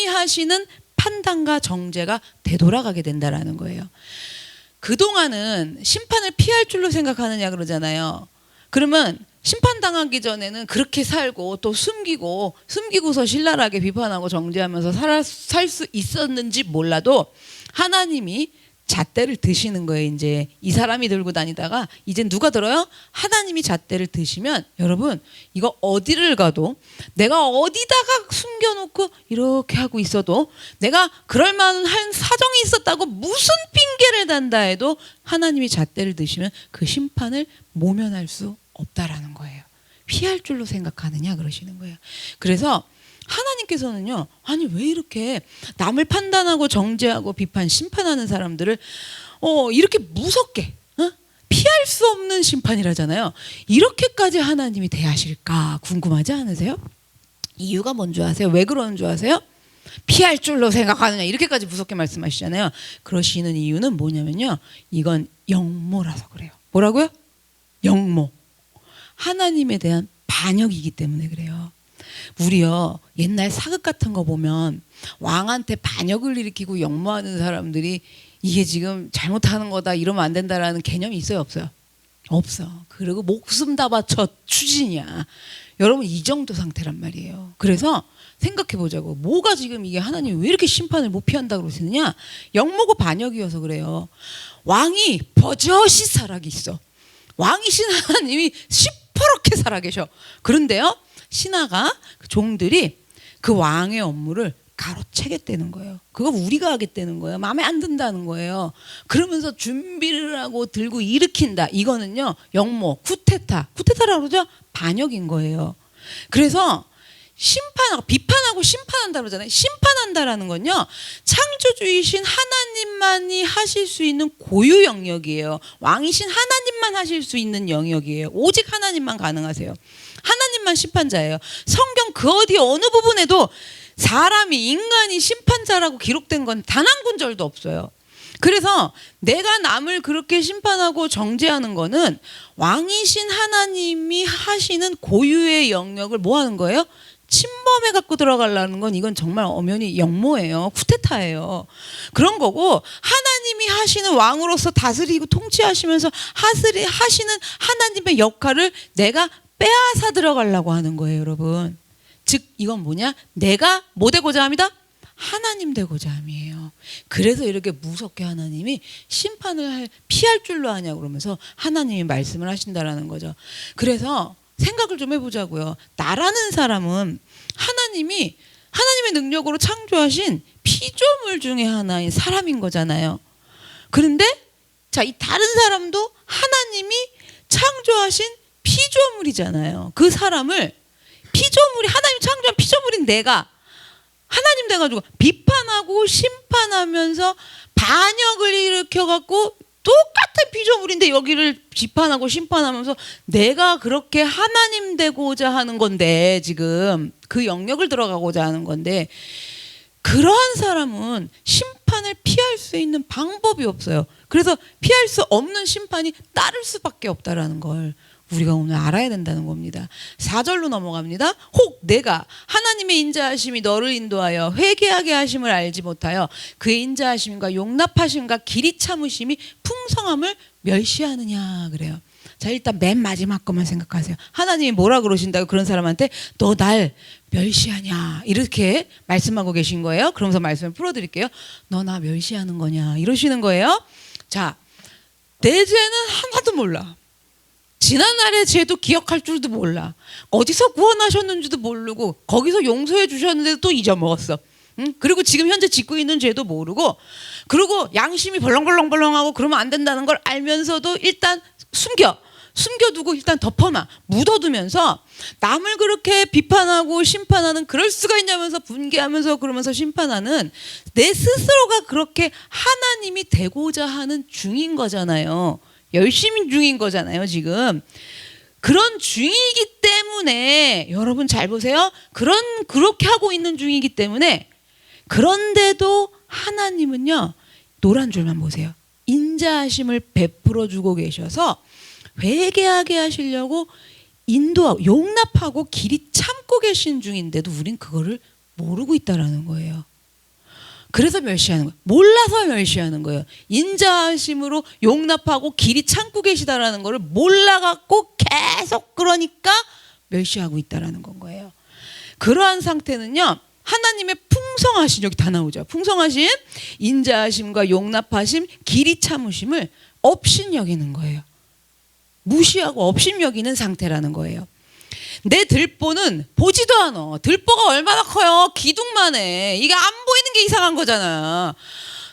하시는 판단과 정죄가 되돌아가게 된다라는 거예요. 그동안은 심판을 피할 줄로 생각하느냐 그러잖아요. 그러면 심판당하기 전에는 그렇게 살고 또 숨기고서 신랄하게 비판하고 정죄하면서 살 수 있었는지 몰라도 하나님이 잣대를 드시는 거예요. 이제 이 사람이 들고 다니다가 이제 누가 들어요? 하나님이 잣대를 드시면 여러분 이거 어디를 가도 내가 어디다가 숨겨놓고 이렇게 하고 있어도 내가 그럴 만한 사정이 있었다고 무슨 핑계를 단다 해도 하나님이 잣대를 드시면 그 심판을 모면할 수 없다라는 거예요. 피할 줄로 생각하느냐 그러시는 거예요. 그래서 하나님께서는요, 아니 왜 이렇게 남을 판단하고 정죄하고 비판, 심판하는 사람들을 이렇게 무섭게 피할 수 없는 심판이라잖아요. 이렇게까지 하나님이 대하실까 궁금하지 않으세요? 이유가 뭔 줄 아세요? 왜 그러는 줄 아세요? 피할 줄로 생각하느냐 이렇게까지 무섭게 말씀하시잖아요. 그러시는 이유는 뭐냐면요, 이건 영모라서 그래요. 뭐라고요? 영모. 하나님에 대한 반역이기 때문에 그래요. 우리요 옛날 사극 같은 거 보면 왕한테 반역을 일으키고 역모하는 사람들이 이게 지금 잘못하는 거다 이러면 안 된다라는 개념이 있어요 없어요? 없어. 그리고 목숨 다 바쳐 추진이야. 여러분 이 정도 상태란 말이에요. 그래서 생각해 보자고. 뭐가 지금 이게 하나님이 왜 이렇게 심판을 못 피한다 그러시느냐? 역모고 반역이어서 그래요. 왕이 버젓이 살아있어. 왕이신 하나님이 시퍼렇게 살아계셔. 그런데요 신하가 종들이 그 왕의 업무를 가로채겠다는 거예요. 그거 우리가 하겠다는 거예요. 마음에 안 든다는 거예요. 그러면서 준비를 하고 들고 일으킨다. 이거는요 역모, 쿠데타라고 그러죠? 반역인 거예요. 그래서 비판하고 심판한다 그러잖아요. 심판한다라는 건요 창조주이신 하나님만이 하실 수 있는 고유 영역이에요. 왕이신 하나님만 하실 수 있는 영역이에요. 오직 하나님만 가능하세요. 하나님만 심판자예요. 성경 그 어디 어느 부분에도 사람이 인간이 심판자라고 기록된 건 단 한 군절도 없어요. 그래서 내가 남을 그렇게 심판하고 정죄하는 거는 왕이신 하나님이 하시는 고유의 영역을 뭐 하는 거예요? 침범해 갖고 들어가려는 건 이건 정말 엄연히 역모예요. 쿠데타예요. 그런 거고 하나님이 하시는 왕으로서 다스리고 통치하시면서 하시는 하나님의 역할을 내가 빼앗아 들어가려고 하는 거예요, 여러분. 즉 이건 뭐냐? 내가 뭐 되고자 합니다? 하나님 되고자 함이에요. 그래서 이렇게 무섭게 하나님이 심판을 피할 줄로 하냐고 그러면서 하나님이 말씀을 하신다라는 거죠. 그래서 생각을 좀 해보자고요. 나라는 사람은 하나님이 하나님의 능력으로 창조하신 피조물 중에 하나인 사람인 거잖아요. 그런데 자, 이 다른 사람도 하나님이 창조하신 피조물이잖아요. 그 사람을 하나님 창조한 피조물인 내가 하나님 돼가지고 비판하고 심판하면서 반역을 일으켜갖고 똑같은 피조물인데 여기를 비판하고 심판하면서 내가 그렇게 하나님 되고자 하는 건데 지금 그 영역을 들어가고자 하는 건데 그러한 사람은 심판을 피할 수 있는 방법이 없어요. 그래서 피할 수 없는 심판이 따를 수밖에 없다라는 걸 우리가 오늘 알아야 된다는 겁니다. 4절로 넘어갑니다. 혹 내가 하나님의 인자하심이 너를 인도하여 회개하게 하심을 알지 못하여 그의 인자하심과 용납하심과 길이 참으심이 풍성함을 멸시하느냐 그래요. 자, 일단 맨 마지막 것만 생각하세요. 하나님이 뭐라 그러신다고 그런 사람한테 너 날 멸시하냐 이렇게 말씀하고 계신 거예요. 그러면서 말씀을 풀어드릴게요. 너 나 멸시하는 거냐 이러시는 거예요. 자, 내 죄는 하나도 몰라. 지난날의 죄도 기억할 줄도 몰라. 어디서 구원하셨는지도 모르고 거기서 용서해 주셨는데도 또 잊어먹었어. 응? 그리고 지금 현재 짓고 있는 죄도 모르고 그리고 양심이 벌렁벌렁벌렁하고 그러면 안 된다는 걸 알면서도 일단 숨겨두고 일단 덮어놔. 묻어두면서 남을 그렇게 비판하고 심판하는 그럴 수가 있냐면서 분개하면서 그러면서 심판하는 내 스스로가 그렇게 하나님이 되고자 하는 중인 거잖아요. 열심히 중인 거잖아요 지금. 그런 중이기 때문에 여러분 잘 보세요. 그렇게 하고 있는 중이기 때문에 그런데도 하나님은요 노란 줄만 보세요. 인자하심을 베풀어 주고 계셔서 회개하게 하시려고 인도하고 용납하고 길이 참고 계신 중인데도 우린 그거를 모르고 있다라는 거예요. 그래서 멸시하는 거예요. 몰라서 멸시하는 거예요. 인자하심으로 용납하고 길이 참고 계시다라는 거를 몰라갖고 계속 그러니까 멸시하고 있다라는 건 거예요. 그러한 상태는요, 하나님의 풍성하신, 여기 다 나오죠. 풍성하신 인자하심과 용납하심, 길이 참으심을 업신여기는 거예요. 무시하고 업신여기는 상태라는 거예요. 내 들보는 보지도 않아. 들보가 얼마나 커요? 기둥만 해. 이게 안 보이는 게 이상한 거잖아.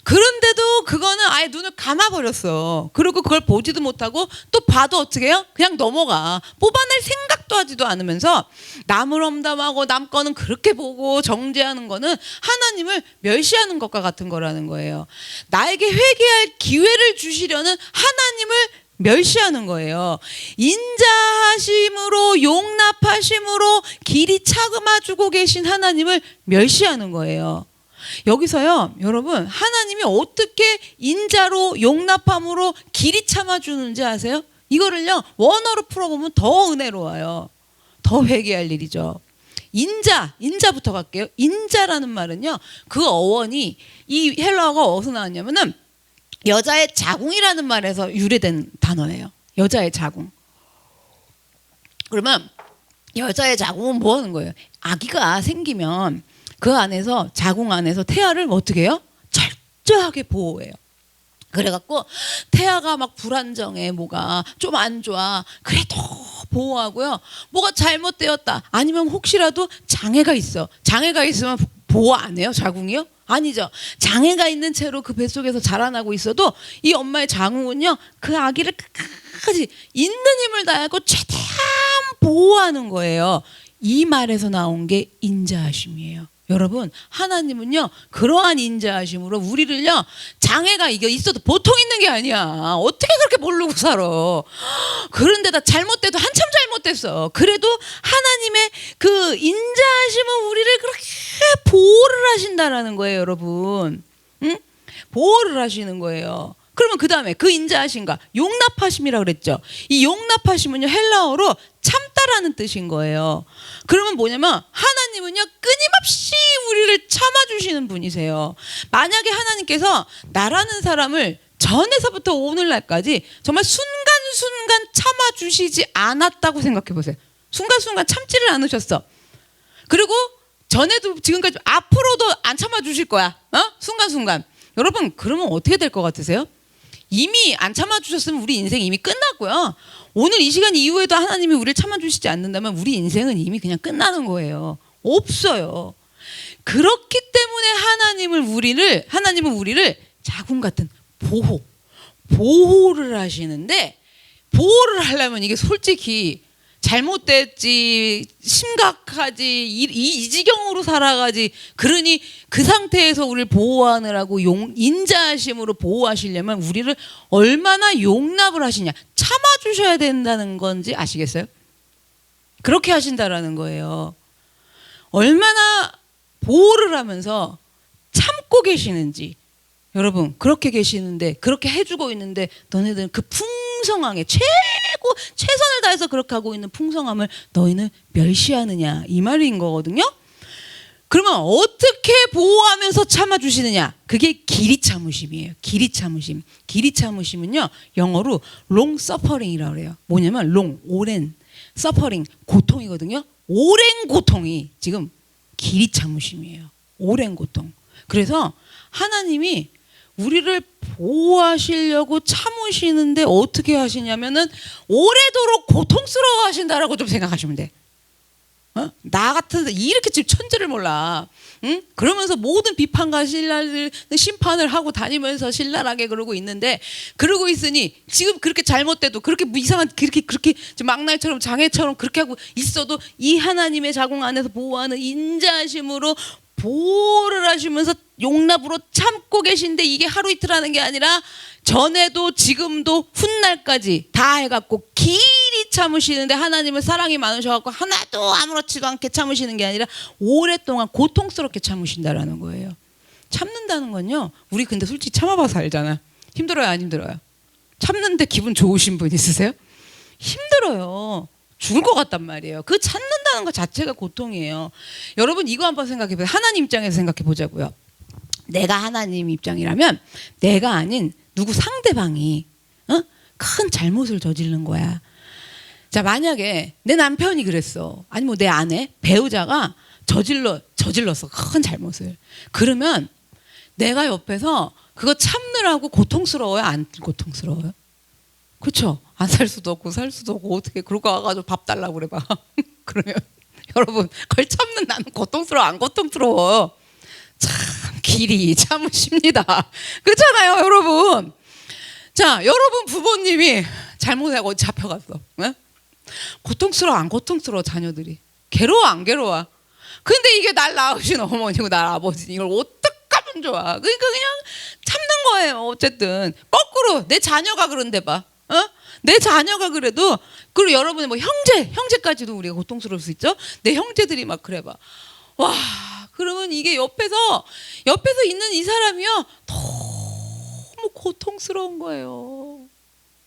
그런데도 그거는 아예 눈을 감아버렸어. 그리고 그걸 보지도 못하고 또 봐도 어떻게 해요? 그냥 넘어가. 뽑아낼 생각도 하지도 않으면서 남을 험담하고 남 거는 그렇게 보고 정죄하는 거는 하나님을 멸시하는 것과 같은 거라는 거예요. 나에게 회개할 기회를 주시려는 하나님을 멸시하는 거예요. 인자하심으로 용납하심으로 길이 참아주고 계신 하나님을 멸시하는 거예요. 여기서요, 여러분, 하나님이 어떻게 인자로 용납함으로 길이 참아주는지 아세요? 이거를요, 원어로 풀어보면 더 은혜로워요. 더 회개할 일이죠. 인자부터 갈게요. 인자라는 말은요, 그 어원이, 이 헬라어가 어디서 나왔냐면은 여자의 자궁이라는 말에서 유래된 단어예요. 여자의 자궁. 그러면 여자의 자궁은 뭐 하는 거예요? 아기가 생기면 그 안에서, 자궁 안에서 태아를 어떻게 해요? 철저하게 보호해요. 그래갖고 태아가 막 불안정해, 뭐가 좀 안 좋아, 그래도 보호하고요. 뭐가 잘못되었다, 아니면 혹시라도 장애가 있어, 장애가 있으면 보호 안 해요? 자궁이요? 아니죠. 장애가 있는 채로 그 뱃속에서 자라나고 있어도 이 엄마의 자궁은요, 그 아기를 끝까지 있는 힘을 다하고 최대한 보호하는 거예요. 이 말에서 나온 게 인자하심이에요. 여러분, 하나님은요, 그러한 인자하심으로 우리를요, 장애가 이게 있어도 보통 있는 게 아니야. 어떻게 그렇게 모르고 살아. 그런데다 잘못돼도 한참 잘못됐어. 그래도 하나님의 그 인자하심은 우리를 그렇게 보호를 하신다라는 거예요, 여러분. 응? 보호를 하시는 거예요. 그러면 그 다음에 그 인자하심과 용납하심이라고 그랬죠. 이 용납하심은요, 헬라어로 참다라는 뜻인 거예요. 그러면 뭐냐면 하나님은요, 끊임없이 우리를 참아주시는 분이세요. 만약에 하나님께서 나라는 사람을 전에서부터 오늘날까지 정말 순간순간 참아주시지 않았다고 생각해 보세요. 순간순간 참지를 않으셨어. 그리고 전에도 지금까지 앞으로도 안 참아주실 거야. 순간순간. 여러분, 그러면 어떻게 될 것 같으세요? 이미 안 참아주셨으면 우리 인생 이미 끝났고요. 오늘 이 시간 이후에도 하나님이 우리를 참아주시지 않는다면 우리 인생은 이미 그냥 끝나는 거예요. 없어요. 그렇기 때문에 하나님은 우리를 자궁 같은 보호를 하시는데, 보호를 하려면 이게 솔직히 잘못됐지, 심각하지, 이 지경으로 살아가지. 그러니 그 상태에서 우리를 보호하느라고 인자하심으로 보호하시려면 우리를 얼마나 용납을 하시냐, 참아주셔야 된다는 건지 아시겠어요? 그렇게 하신다라는 거예요. 얼마나 보호를 하면서 참고 계시는지. 여러분, 그렇게 계시는데, 그렇게 해주고 있는데 너네들은 그 풍성함에 최선을 다해서 그렇게 하고 있는 풍성함을 너희는 멸시하느냐, 이 말인 거거든요. 그러면 어떻게 보호하면서 참아주시느냐? 그게 길이 참으심이에요. 길이 참으심. 길이 참으심은요, 영어로 long suffering이라고 그래요. 뭐냐면 long, 오랜, suffering, 고통이거든요. 오랜 고통이 지금 길이 참으심이에요. 오랜 고통. 그래서 하나님이 우리를 보호하시려고 참으시는데 어떻게 하시냐면은 오래도록 고통스러워 하신다라고 좀 생각하시면 돼. 나 같은 이렇게 지금 천재를 몰라. 응? 그러면서 모든 비판과 심판을 하고 다니면서 신랄하게 그러고 있는데, 그러고 있으니 지금 그렇게 잘못돼도 그렇게 이상한 그렇게 막날처럼 장애처럼 그렇게 하고 있어도 이 하나님의 자궁 안에서 보호하는 인자하심으로 보호를 하시면서 용납으로 참고 계신데, 이게 하루 이틀 하는 게 아니라 전에도 지금도 훗날까지 다 해갖고 길이 참으시는데, 하나님은 사랑이 많으셔갖고 하나도 아무렇지도 않게 참으시는 게 아니라 오랫동안 고통스럽게 참으신다라는 거예요. 참는다는 건요, 우리 근데 솔직히 참아봐서 알잖아. 힘들어요, 안 힘들어요? 참는데 기분 좋으신 분 있으세요? 힘들어요. 죽을 것 같단 말이에요. 그 참는다는 것 자체가 고통이에요. 여러분, 이거 한번 생각해 보세요. 하나님 입장에서 생각해 보자고요. 내가 하나님 입장이라면 내가 아닌 누구 상대방이 큰 잘못을 저지른 거야. 자, 만약에 내 남편이 그랬어. 아니 뭐 내 아내, 배우자가 저질렀어. 큰 잘못을. 그러면 내가 옆에서 그거 참느라고 고통스러워요? 안 고통스러워요? 그렇죠? 안 살 수도 없고 살 수도 없고 어떻게 그러고 와가지고 밥 달라고 그래 봐. 그러면 여러분 그걸 참는 나는 고통스러워 안 고통스러워? 참 길이 참으십니다. 그렇잖아요 여러분. 자, 여러분 부모님이 잘못하고 잡혀갔어. 네? 고통스러워 안 고통스러워? 자녀들이 괴로워 안 괴로워? 근데 이게 날 낳으신 어머니고 날 아버지 이걸 어떡하면 좋아? 그러니까 그냥 참는 거예요. 어쨌든 거꾸로 내 자녀가 그런데 봐. 내 자녀가 그래도, 그리고 여러분의 뭐 형제까지도 우리가 고통스러울 수 있죠. 내 형제들이 막 그래 봐. 와, 그러면 이게 옆에서 있는 이 사람이요 너무 고통스러운 거예요.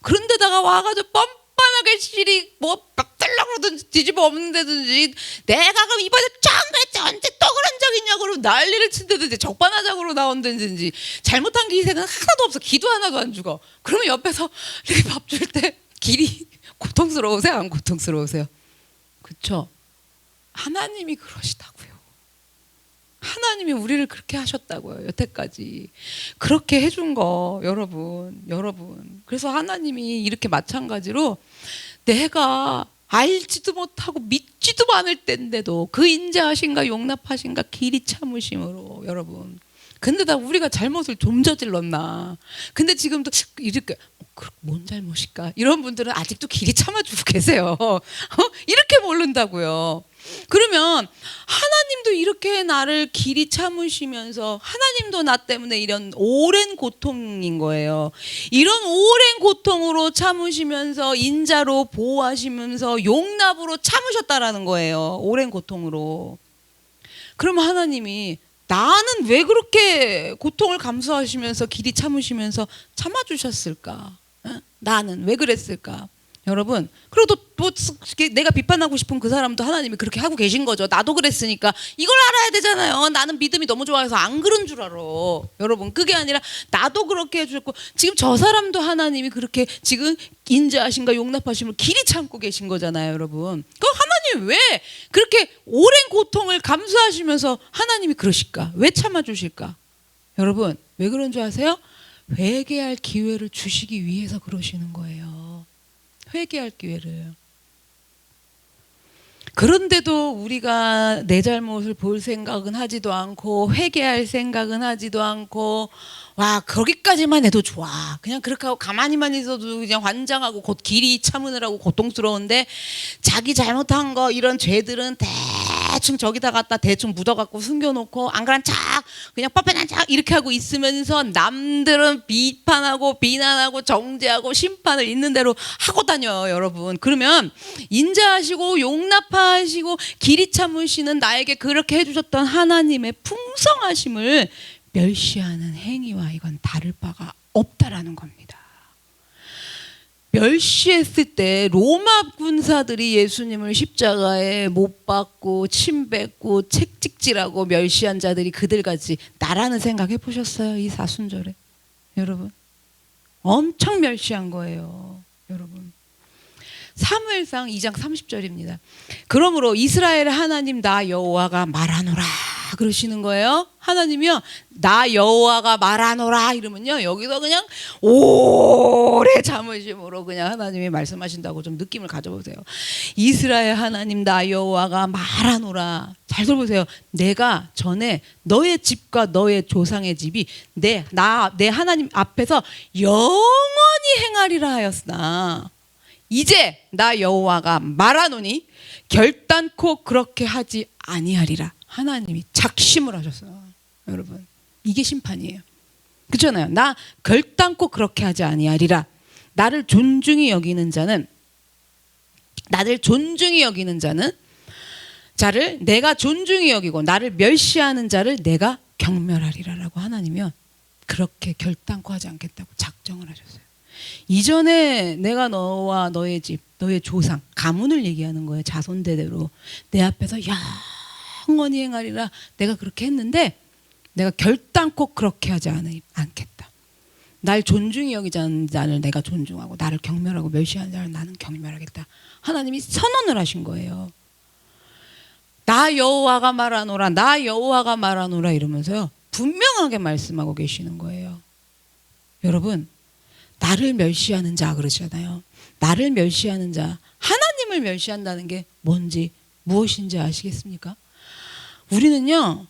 그런데다가 와가지고 뻔뻔하게 실이 뭐 빡달라고 그러든지 뒤집어 엎는다든지 내가 그럼 이번에 처음에 언제 또 그런 적 있냐고 그러고 난리를 친다든지 적반하장으로 나온다든지 잘못한 기색은 하나도 없어. 기도 하나도 안 죽어. 그러면 옆에서 이렇게 밥 줄 때 길이 고통스러우세요? 안 고통스러우세요? 그렇죠? 하나님이 그러시다고요. 하나님이 우리를 그렇게 하셨다고요. 여태까지 그렇게 해준 거 여러분. 그래서 하나님이 이렇게 마찬가지로 내가 알지도 못하고 믿지도 않을 때인데도 그 인자하신가 용납하신가 길이 참으심으로 여러분. 근데다 우리가 잘못을 좀 저질렀나. 근데 지금도 이렇게 뭔 잘못일까? 이런 분들은 아직도 길이 참아주고 계세요. 이렇게 모른다고요. 그러면 하나님도 이렇게 나를 길이 참으시면서 하나님도 나 때문에 이런 오랜 고통인 거예요. 이런 오랜 고통으로 참으시면서 인자로 보호하시면서 용납으로 참으셨다라는 거예요. 오랜 고통으로. 그러면 하나님이 나는 왜 그렇게 고통을 감수하시면서 길이 참으시면서 참아주셨을까? 나는 왜 그랬을까? 여러분, 그리고 또 내가 비판하고 싶은 그 사람도 하나님이 그렇게 하고 계신 거죠. 나도 그랬으니까 이걸 알아야 되잖아요. 나는 믿음이 너무 좋아서 안 그런 줄 알아. 여러분, 그게 아니라 나도 그렇게 해주셨고 지금 저 사람도 하나님이 그렇게 지금 인자하신가 용납하심을 길이 참고 계신 거잖아요. 여러분, 그럼 하나님 왜 그렇게 오랜 고통을 감수하시면서 하나님이 그러실까? 왜 참아주실까? 여러분, 왜 그런 줄 아세요? 회개할 기회를 주시기 위해서 그러시는 거예요. 회개할 기회를. 그런데도 우리가 내 잘못을 볼 생각은 하지도 않고 회개할 생각은 하지도 않고 와 거기까지만 해도 좋아. 그냥 그렇게 하고 가만히만 있어도 그냥 환장하고 곧 길이 참으느라고 고통스러운데 자기 잘못한 거 이런 죄들은 대충 저기다 갖다 대충 묻어갖고 숨겨놓고 안 그런 척 그냥 뻔뻔한 척 이렇게 하고 있으면서 남들은 비판하고 비난하고 정죄하고 심판을 있는 대로 하고 다녀요. 여러분, 그러면 인자하시고 용납하시고 길이 참으시는 나에게 그렇게 해주셨던 하나님의 풍성하심을 멸시하는 행위와 이건 다를 바가 없다라는 겁니다. 멸시했을 때 로마 군사들이 예수님을 십자가에 못 박고 침 뱉고 채찍질하고 멸시한 자들이 그들같이 나라는 생각 해보셨어요? 이 사순절에 여러분 엄청 멸시한 거예요. 여러분, 사무엘상 2장 30절입니다. 그러므로 이스라엘의 하나님 나 여호와가 말하노라 그러시는 거예요. 하나님이요 나 여호와가 말하노라 이러면요 여기서 그냥 오래 참으심으로 그냥 하나님이 말씀하신다고 좀 느낌을 가져보세요. 이스라엘 하나님 나 여호와가 말하노라. 잘 들어보세요. 내가 전에 너의 집과 너의 조상의 집이 내 하나님 앞에서 영원히 행하리라 하였으나 이제 나 여호와가 말하노니 결단코 그렇게 하지 아니하리라. 하나님이 작심을 하셨어요. 여러분, 이게 심판이에요. 그렇잖아요. 나 결단코 그렇게 하지 아니하리라. 나를 존중히 여기는 자를 내가 존중히 여기고 나를 멸시하는 자를 내가 경멸하리라라고 하나님이요 그렇게 결단코 하지 않겠다고 작정을 하셨어요. 이전에 내가 너와 너의 집, 너의 조상, 가문을 얘기하는 거예요. 자손대대로 내 앞에서 영원히 행하리라. 내가 그렇게 했는데 내가 결단코 그렇게 하지 않겠다. 날 존중히 여기지 않는 자를 내가 존중하고 나를 경멸하고 멸시하는 자를 나는 경멸하겠다. 하나님이 선언을 하신 거예요. 나 여호와가 말하노라, 나 여호와가 말하노라 이러면서요 분명하게 말씀하고 계시는 거예요. 여러분, 나를 멸시하는 자 그러잖아요. 나를 멸시하는 자, 하나님을 멸시한다는 게 뭔지 무엇인지 아시겠습니까? 우리는요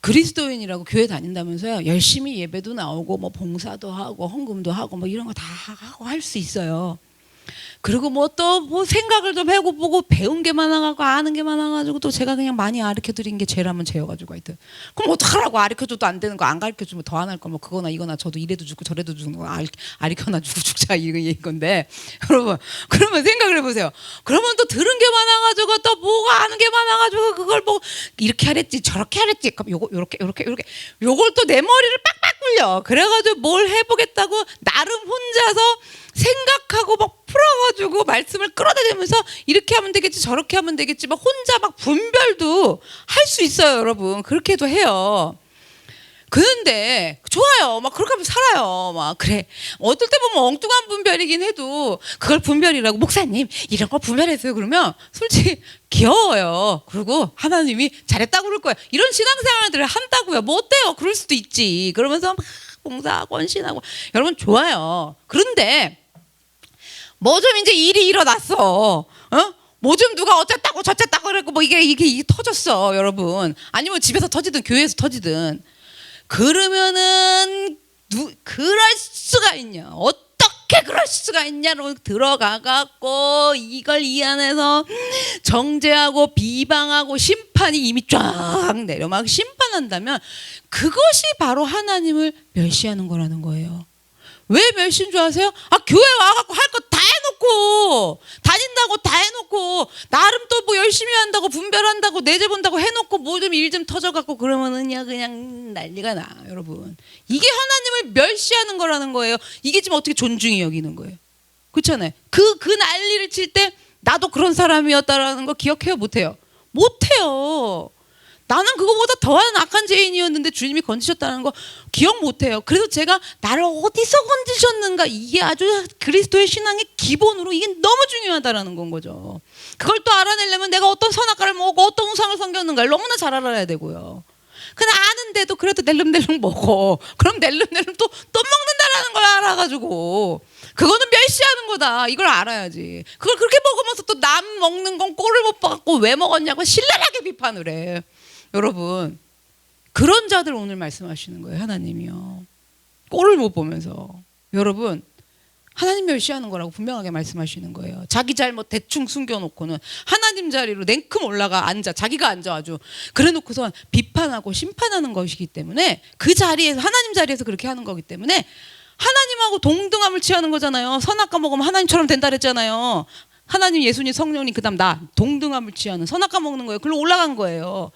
그리스도인이라고 교회 다닌다면서요 열심히 예배도 나오고 뭐 봉사도 하고 헌금도 하고 뭐 이런 거 다 하고 할 수 있어요. 그리고 뭐 또 뭐 생각을 좀 해보고 배운 게 많아가지고 아는 게 많아가지고 또 제가 그냥 많이 가르쳐 드린 게 죄라면 죄여가지고 하여튼 그럼 어떡하라고. 가르쳐줘도 안 되는 거 안 가르쳐주면 더 안 할 거 뭐 그거나 이거나 저도 이래도 죽고 저래도 죽는 거 가르쳐나 주고 죽자 이건데 여러분 그러면 생각을 해보세요. 그러면 또 들은 게 많아가지고 또 뭐가 아는 게 많아가지고 그걸 뭐 이렇게 하랬지 저렇게 하랬지 그럼 요렇게 요걸 또 내 머리를 빡빡 굴려. 그래가지고 뭘 해보겠다고 나름 혼자서 생각하고 막 풀어가지고 말씀을 끌어다니면서 이렇게 하면 되겠지 저렇게 하면 되겠지 막 혼자 막 분별도 할 수 있어요. 여러분 그렇게도 해요. 그런데 좋아요. 막 그렇게 하면 살아요. 막 그래. 어떨 때 보면 엉뚱한 분별이긴 해도 그걸 분별이라고 목사님 이런 거 분별했어요. 그러면 솔직히 귀여워요. 그리고 하나님이 잘했다고 그럴 거예요. 이런 신앙생활들을 한다고요. 뭐 어때요? 그럴 수도 있지. 그러면서 막 봉사하고 헌신하고 여러분 좋아요. 그런데 뭐 좀 이제 일이 일어났어. 뭐 좀 누가 어쨌다고 저쨌다고 그랬고 뭐 이게 터졌어, 여러분. 아니면 집에서 터지든 교회에서 터지든. 그러면은 그럴 수가 있냐? 어떻게 그럴 수가 있냐로 들어가갖고 이걸 이 안에서 정죄하고 비방하고 심판이 이미 쫙 내려 막 심판한다면 그것이 바로 하나님을 멸시하는 거라는 거예요. 왜 멸시인 줄 아세요? 교회 와갖고 할 거 다 해놓고 다닌다고 다 해놓고 나름 또 뭐 열심히 한다고 분별한다고 내재 본다고 해놓고 뭐 좀 일 좀 터져갖고 그러면은 그냥 난리가 나. 여러분 이게 하나님을 멸시하는 거라는 거예요. 이게 지금 어떻게 존중이 여기는 거예요? 그렇잖아요. 그 난리를 칠 때 나도 그런 사람이었다라는 거 기억해요? 못해요? 못해요. 나는 그거보다 더한 악한 죄인이었는데 주님이 건지셨다는 거 기억 못해요. 그래서 제가 나를 어디서 건지셨는가 이게 아주 그리스도의 신앙의 기본으로 이게 너무 중요하다라는 건 거죠. 그걸 또 알아내려면 내가 어떤 선악과를 먹고 어떤 우상을 섬겼는가를 너무나 잘 알아야 되고요. 근데 아는데도 그래도 낼름낼름 먹어. 그럼 낼름낼름 또 먹는다라는 걸 알아가지고 그거는 멸시하는 거다. 이걸 알아야지. 그걸 그렇게 먹으면서 또 남 먹는 건 꼴을 못 봐갖고 왜 먹었냐고 신랄하게 비판을 해. 여러분 그런 자들 오늘 말씀하시는 거예요. 하나님이요. 꼴을 못 보면서. 여러분 하나님 멸시하는 거라고 분명하게 말씀하시는 거예요. 자기 잘못 대충 숨겨놓고는 하나님 자리로 냉큼 올라가 앉아. 자기가 앉아 아주. 그래놓고선 비판하고 심판하는 것이기 때문에 그 자리에서 하나님 자리에서 그렇게 하는 거기 때문에 하나님하고 동등함을 취하는 거잖아요. 선악과 먹으면 하나님처럼 된다 그랬잖아요. 하나님 예수님 성령님 그다음 나 동등함을 취하는 선악과 먹는 거예요. 글로 올라간 거예요.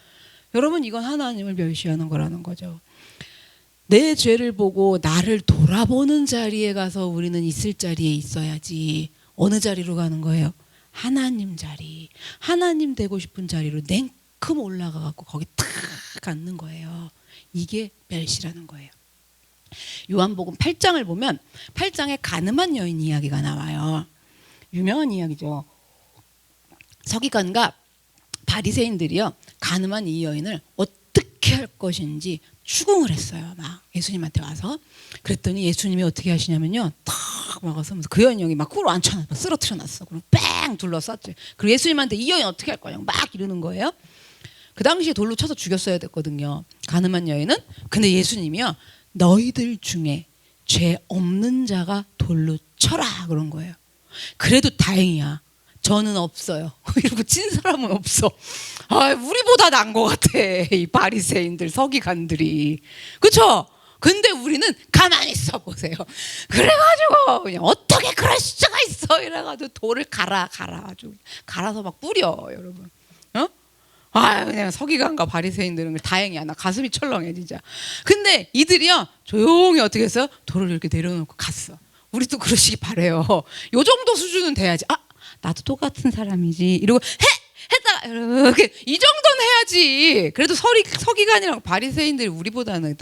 여러분 이건 하나님을 멸시하는 거라는 거죠. 내 죄를 보고 나를 돌아보는 자리에 가서 우리는 있을 자리에 있어야지. 어느 자리로 가는 거예요? 하나님 자리. 하나님 되고 싶은 자리로 냉큼 올라가 갖고 거기 탁 앉는 거예요. 이게 멸시라는 거예요. 요한복음 8장을 보면 8장에 가늠한 여인 이야기가 나와요. 유명한 이야기죠. 서기관과 바리새인들이요 가늠한 이 여인을 어떻게 할 것인지 추궁을 했어요. 막 예수님한테 와서. 그랬더니 예수님이 어떻게 하시냐면요 탁 막아서면서 그 여인 여기 막 꿇어 앉혀놨어. 쓰러뜨려놨어. 그리고 뺑 둘러쌌지. 그리고 예수님한테 이 여인 어떻게 할 거냐고 막 이러는 거예요. 그 당시에 돌로 쳐서 죽였어야 됐거든요. 가늠한 여인은. 근데 예수님이요 너희들 중에 죄 없는 자가 돌로 쳐라 그런 거예요. 그래도 다행이야. 저는 없어요. 이러고 친 사람은 없어. 우리보다 나은 것 같아. 이 바리새인들 서기관들이. 그렇죠? 근데 우리는 가만히 있어 보세요. 그래가지고 그냥 어떻게 그럴 수가 있어 이래가지고 돌을 갈아가지고 갈아서 막 뿌려 여러분. 그냥 서기관과 바리새인들은 다행이야. 나 가슴이 철렁해 진짜. 근데 이들이요 조용히 어떻게 했어요? 돌을 이렇게 내려놓고 갔어. 우리도 그러시기 바래요. 요 정도 수준은 돼야지. 나도 똑같은 사람이지. 이러고 했다. 이렇게 이 정도는 해야지. 그래도 서기관이랑 바리새인들이 우리보다는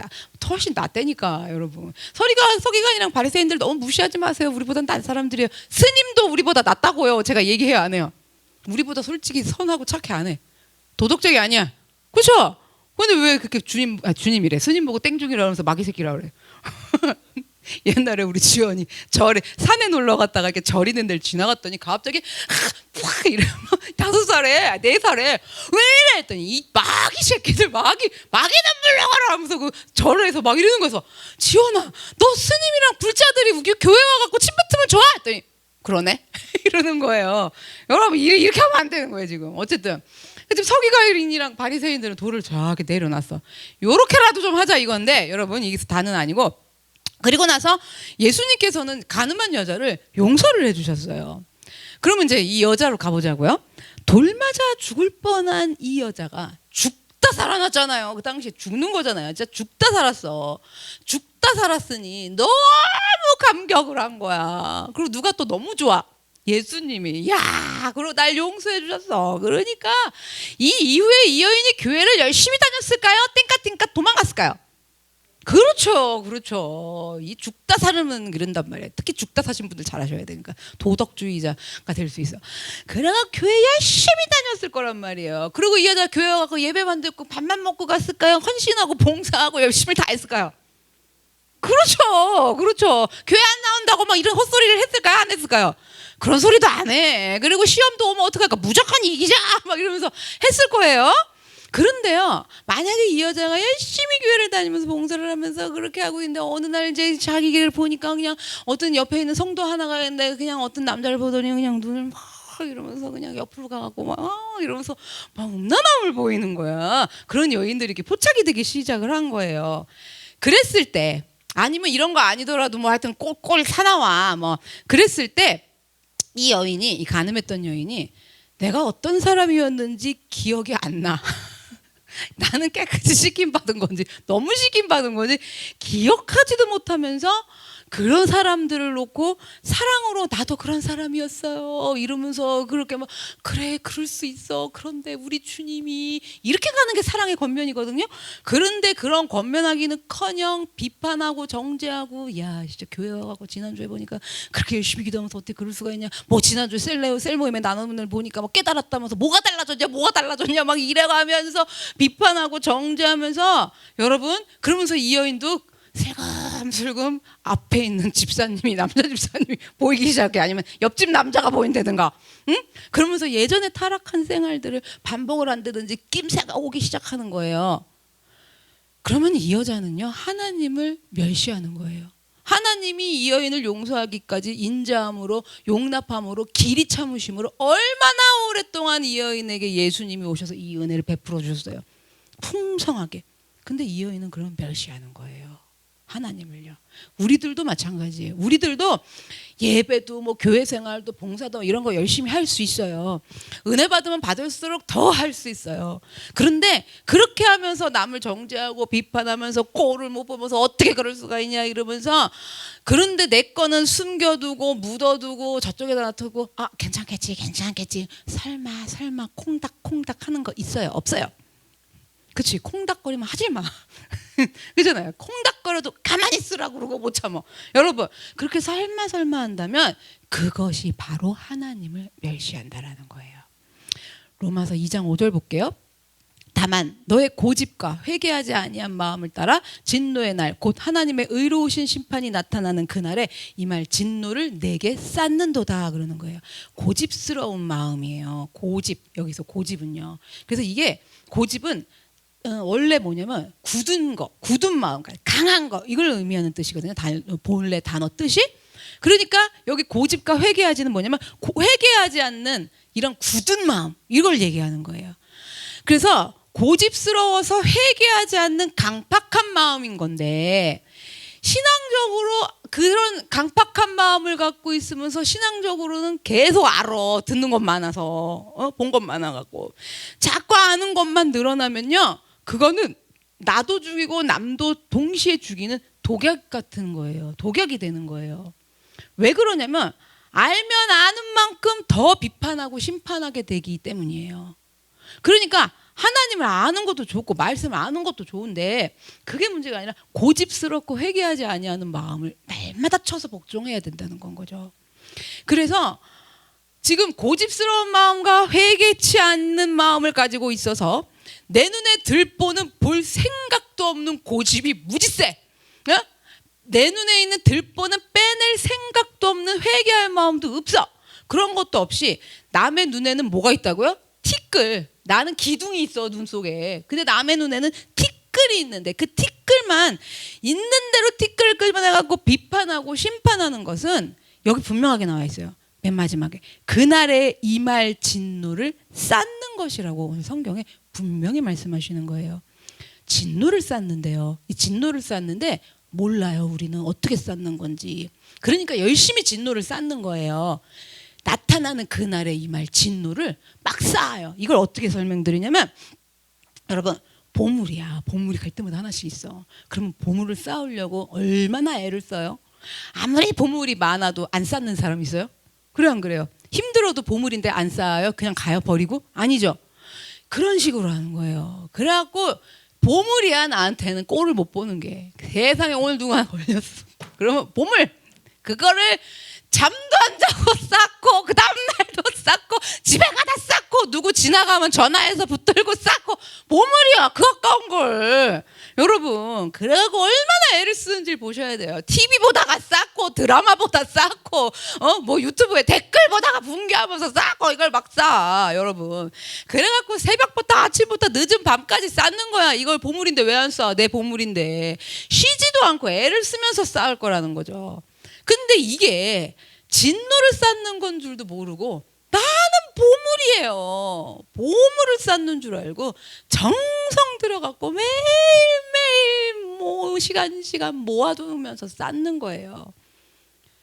훨씬 낫다니까, 여러분. 서기관이랑 바리새인들 너무 무시하지 마세요. 우리보다는 난 사람들이에요. 스님도 우리보다 낫다고요. 제가 얘기해요, 안 해요? 우리보다 솔직히 선하고 착해, 안 해? 도덕적이 아니야. 그렇죠? 근데 왜 그렇게 주님이래. 스님 보고 땡중이라 그러면서 마귀 새끼라 그래. 옛날에 우리 지원이 절에 산에 놀러 갔다가 이렇게 절 있는 데를 지나갔더니 갑자기 팍 이러면 5살에 4살에 왜 이래 했더니 이 마귀 새끼들 마귀는 물러가라 하면서 그 절에서 막 이러는 거여서 지원아 너 스님이랑 불자들이 교회 와갖고 침 뱉으면 좋아 했더니 그러네 이러는 거예요. 여러분 이렇게 하면 안 되는 거예요 지금. 어쨌든 지금 서기관이랑 바리새인들은 돌을 저렇게 내려놨어. 요렇게라도 좀 하자 이건데 여러분 이게 다는 아니고. 그리고 나서 예수님께서는 가늠한 여자를 용서를 해주셨어요. 그러면 이제 이 여자로 가보자고요. 돌 맞아 죽을 뻔한 이 여자가 죽다 살아났잖아요. 그 당시에 죽는 거잖아요. 진짜 죽다 살았어. 죽다 살았으니 너무 감격을 한 거야. 그리고 누가 또 너무 좋아. 예수님이 그리고 날 용서해 주셨어. 그러니까 이 이후에 이 여인이 교회를 열심히 다녔을까요? 땡까땡까 도망갔을까요? 그렇죠. 이 죽다 사는 그런단 말이에요. 특히 죽다 사신 분들 잘 하셔야 되니까 도덕주의자가 될 수 있어. 그러나 교회 열심히 다녔을 거란 말이에요. 그리고 이 여자 교회 가고 예배만 듣고 밥만 먹고 갔을까요? 헌신하고 봉사하고 열심히 다 했을까요? 그렇죠. 교회 안 나온다고 막 이런 헛소리를 했을까요? 안 했을까요? 그런 소리도 안 해. 그리고 시험도 오면 어떡할까? 무조건 이기자 막 이러면서 했을 거예요. 그런데요, 만약에 이 여자가 열심히 교회를 다니면서 봉사를 하면서 그렇게 하고 있는데 어느 날 이제 자기 길을 보니까 그냥 어떤 옆에 있는 성도 하나가 있는데 그냥 어떤 남자를 보더니 그냥 눈을 막 이러면서 그냥 옆으로 가갖고 막 이러면서 막 음란함을 보이는 거야. 그런 여인들이 이렇게 포착이 되기 시작을 한 거예요. 그랬을 때 아니면 이런 거 아니더라도 뭐 하여튼 꼴 사나와 뭐 그랬을 때 이 여인이 이 간음했던 여인이 내가 어떤 사람이었는지 기억이 안 나. 나는 깨끗이 씻김받은 건지 너무 씻김받은 건지 기억하지도 못하면서 그런 사람들을 놓고 사랑으로 나도 그런 사람이었어요 이러면서 그렇게 막 그래 그럴 수 있어 그런데 우리 주님이 이렇게 가는 게 사랑의 권면이거든요. 그런데 그런 권면하기는커녕 비판하고 정죄하고 야 진짜 교회 와가고 지난주에 보니까 그렇게 열심히 기도하면서 어떻게 그럴 수가 있냐 뭐 지난주 셀 모임에 나눔을 보니까 뭐 깨달았다면서 뭐가 달라졌냐 막 이래가면서 비판하고 정죄하면서 여러분 그러면서 이 여인도 슬금슬금 앞에 있는 집사님이 남자 집사님이 보이기 시작해. 아니면 옆집 남자가 보인다든가 응? 그러면서 예전에 타락한 생활들을 반복을 한다든지 낌새가 오기 시작하는 거예요. 그러면 이 여자는요 하나님을 멸시하는 거예요. 하나님이 이 여인을 용서하기까지 인자함으로 용납함으로 길이 참으심으로 얼마나 오랫동안 이 여인에게 예수님이 오셔서 이 은혜를 베풀어 주셨어요. 풍성하게. 근데 이 여인은 그럼 멸시하는 거예요. 하나님을요. 우리들도 마찬가지예요. 우리들도 예배도 뭐 교회 생활도 봉사도 이런 거 열심히 할 수 있어요. 은혜 받으면 받을수록 더 할 수 있어요. 그런데 그렇게 하면서 남을 정죄하고 비판하면서 꼴을 못 보면서 어떻게 그럴 수가 있냐 이러면서 그런데 내 거는 숨겨두고 묻어두고 저쪽에다 놔두고 괜찮겠지 설마 콩닥 하는 거 있어요? 없어요? 그치 콩닥거리면 하지 마. 그잖아요. 콩닥거려도 가만히 있으라고 그러고 못 참어. 여러분 그렇게 설마 한다면 그것이 바로 하나님을 멸시한다라는 거예요. 로마서 2장 5절 볼게요. 다만 너의 고집과 회개하지 아니한 마음을 따라 진노의 날 곧 하나님의 의로우신 심판이 나타나는 그날에 이 말 진노를 내게 쌓는도다 그러는 거예요. 고집스러운 마음이에요. 고집 여기서 고집은요. 그래서 이게 고집은 원래 뭐냐면 굳은 마음, 강한 거 이걸 의미하는 뜻이거든요. 본래 단어 뜻이. 그러니까 여기 고집과 회개하지는 뭐냐면 회개하지 않는 이런 굳은 마음 이걸 얘기하는 거예요. 그래서 고집스러워서 회개하지 않는 강팍한 마음인 건데 신앙적으로 그런 강팍한 마음을 갖고 있으면서 신앙적으로는 계속 듣는 것 많아서 본 것 많아갖고 자꾸 아는 것만 늘어나면요 그거는 나도 죽이고 남도 동시에 죽이는 독약 같은 거예요. 독약이 되는 거예요. 왜 그러냐면 알면 아는 만큼 더 비판하고 심판하게 되기 때문이에요. 그러니까 하나님을 아는 것도 좋고 말씀을 아는 것도 좋은데 그게 문제가 아니라 고집스럽고 회개하지 아니하는 마음을 날마다 쳐서 복종해야 된다는 건 거죠. 그래서 지금 고집스러운 마음과 회개치 않는 마음을 가지고 있어서 내 눈에 들보는 볼 생각도 없는 고집이 무지 세. 내 눈에 있는 들보는 빼낼 생각도 없는 회개할 마음도 없어. 그런 것도 없이 남의 눈에는 뭐가 있다고요? 티끌. 나는 기둥이 있어 눈 속에. 근데 남의 눈에는 티끌이 있는데 그 티끌만 있는 대로 티끌을 끌어내갖고 비판하고 심판하는 것은 여기 분명하게 나와 있어요. 맨 마지막에 그날의 임할 진노를 쌓는 것이라고 오늘 성경에 분명히 말씀하시는 거예요. 진노를 쌓는데요. 이 진노를 쌓는데 몰라요. 우리는 어떻게 쌓는 건지. 그러니까 열심히 진노를 쌓는 거예요. 나타나는 그날에 임할 진노를 막 쌓아요. 이걸 어떻게 설명드리냐면 여러분 보물이야. 보물이 갈 때마다 하나씩 있어. 그러면 보물을 쌓으려고 얼마나 애를 써요? 아무리 보물이 많아도 안 쌓는 사람 있어요? 그래요 안 그래요? 힘들어도 보물인데 안 쌓아요? 그냥 가요 버리고? 아니죠. 그런 식으로 하는 거예요. 그래갖고 보물이야 나한테는 꼴을 못 보는 게. 세상에 오늘 누가 걸렸어. 그러면 보물 그거를 잠도 안 자고 쌓고 그 다음날도 쌓고 집에 가다 쌓고 누구 지나가면 전화해서 붙들고 쌓고 보물이야 그 아까운 걸. 여러분 그러고 얼마나 애를 쓰는지 보셔야 돼요. TV 보다가 쌓고 드라마 보다 쌓고 뭐 유튜브에 댓글 보다가 붕괴하면서 쌓고 이걸 막 쌓아 여러분. 그래갖고 새벽부터 아침부터 늦은 밤까지 쌓는 거야. 이걸 보물인데 왜 안 쌓아? 내 보물인데. 쉬지도 않고 애를 쓰면서 쌓을 거라는 거죠. 근데 이게 진노를 쌓는 건 줄도 모르고 나는 보물이에요. 보물을 쌓는 줄 알고 정성 들어갖고 매일매일 뭐 시간 모아두면서 쌓는 거예요.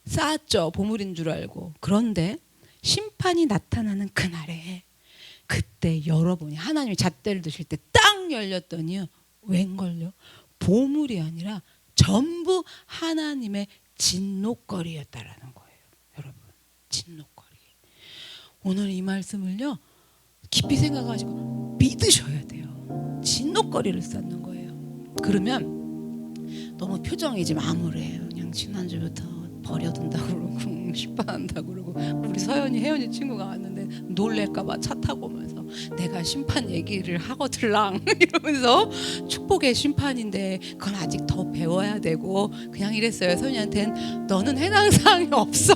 쌓았죠. 보물인 줄 알고. 그런데 심판이 나타나는 그날에 그때 열어보니 하나님이 잣대를 드실 때 딱 열렸더니 웬걸요? 보물이 아니라 전부 하나님의 진노거리였다라는 거예요. 여러분 진노거리. 오늘 이 말씀을요 깊이 생각하시고 믿으셔야 돼요. 진노거리를 쌓는 거예요. 그러면 너무 표정이 좀 암울해요. 그냥 지난주부터 버려둔다고 그러고 심판한다고 그러고 우리 서연이 혜연이 친구가 왔는데 놀랄까봐 차 타고 오면서 내가 심판 얘기를 하거들랑 이러면서 축복의 심판인데 그건 아직 더 배워야 되고 그냥 이랬어요. 서연이한테는 너는 해당 사항이 없어.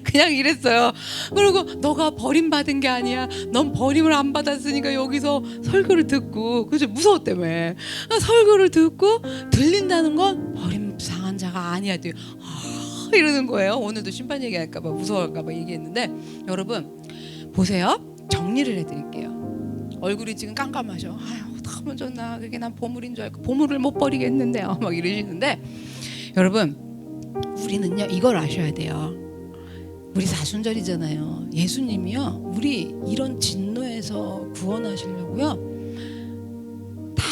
그냥 이랬어요. 그리고 너가 버림받은 게 아니야. 넌 버림을 안 받았으니까 여기서 설교를 듣고 그죠? 무서웠다며. 설교를 듣고 들린다는 건 버림당한 자가 아니야. 이러는 거예요. 오늘도 심판 얘기할까봐 무서워할까봐 얘기했는데 여러분 보세요. 정리를 해드릴게요. 얼굴이 지금 깜깜하죠. 아유 어떡하면 좋나. 그게 난 보물인 줄 알고 보물을 못 버리겠는데요. 막 이러시는데 여러분 우리는요 이걸 아셔야 돼요. 우리 사순절이잖아요. 예수님이요 우리 이런 진노에서 구원하시려고요 다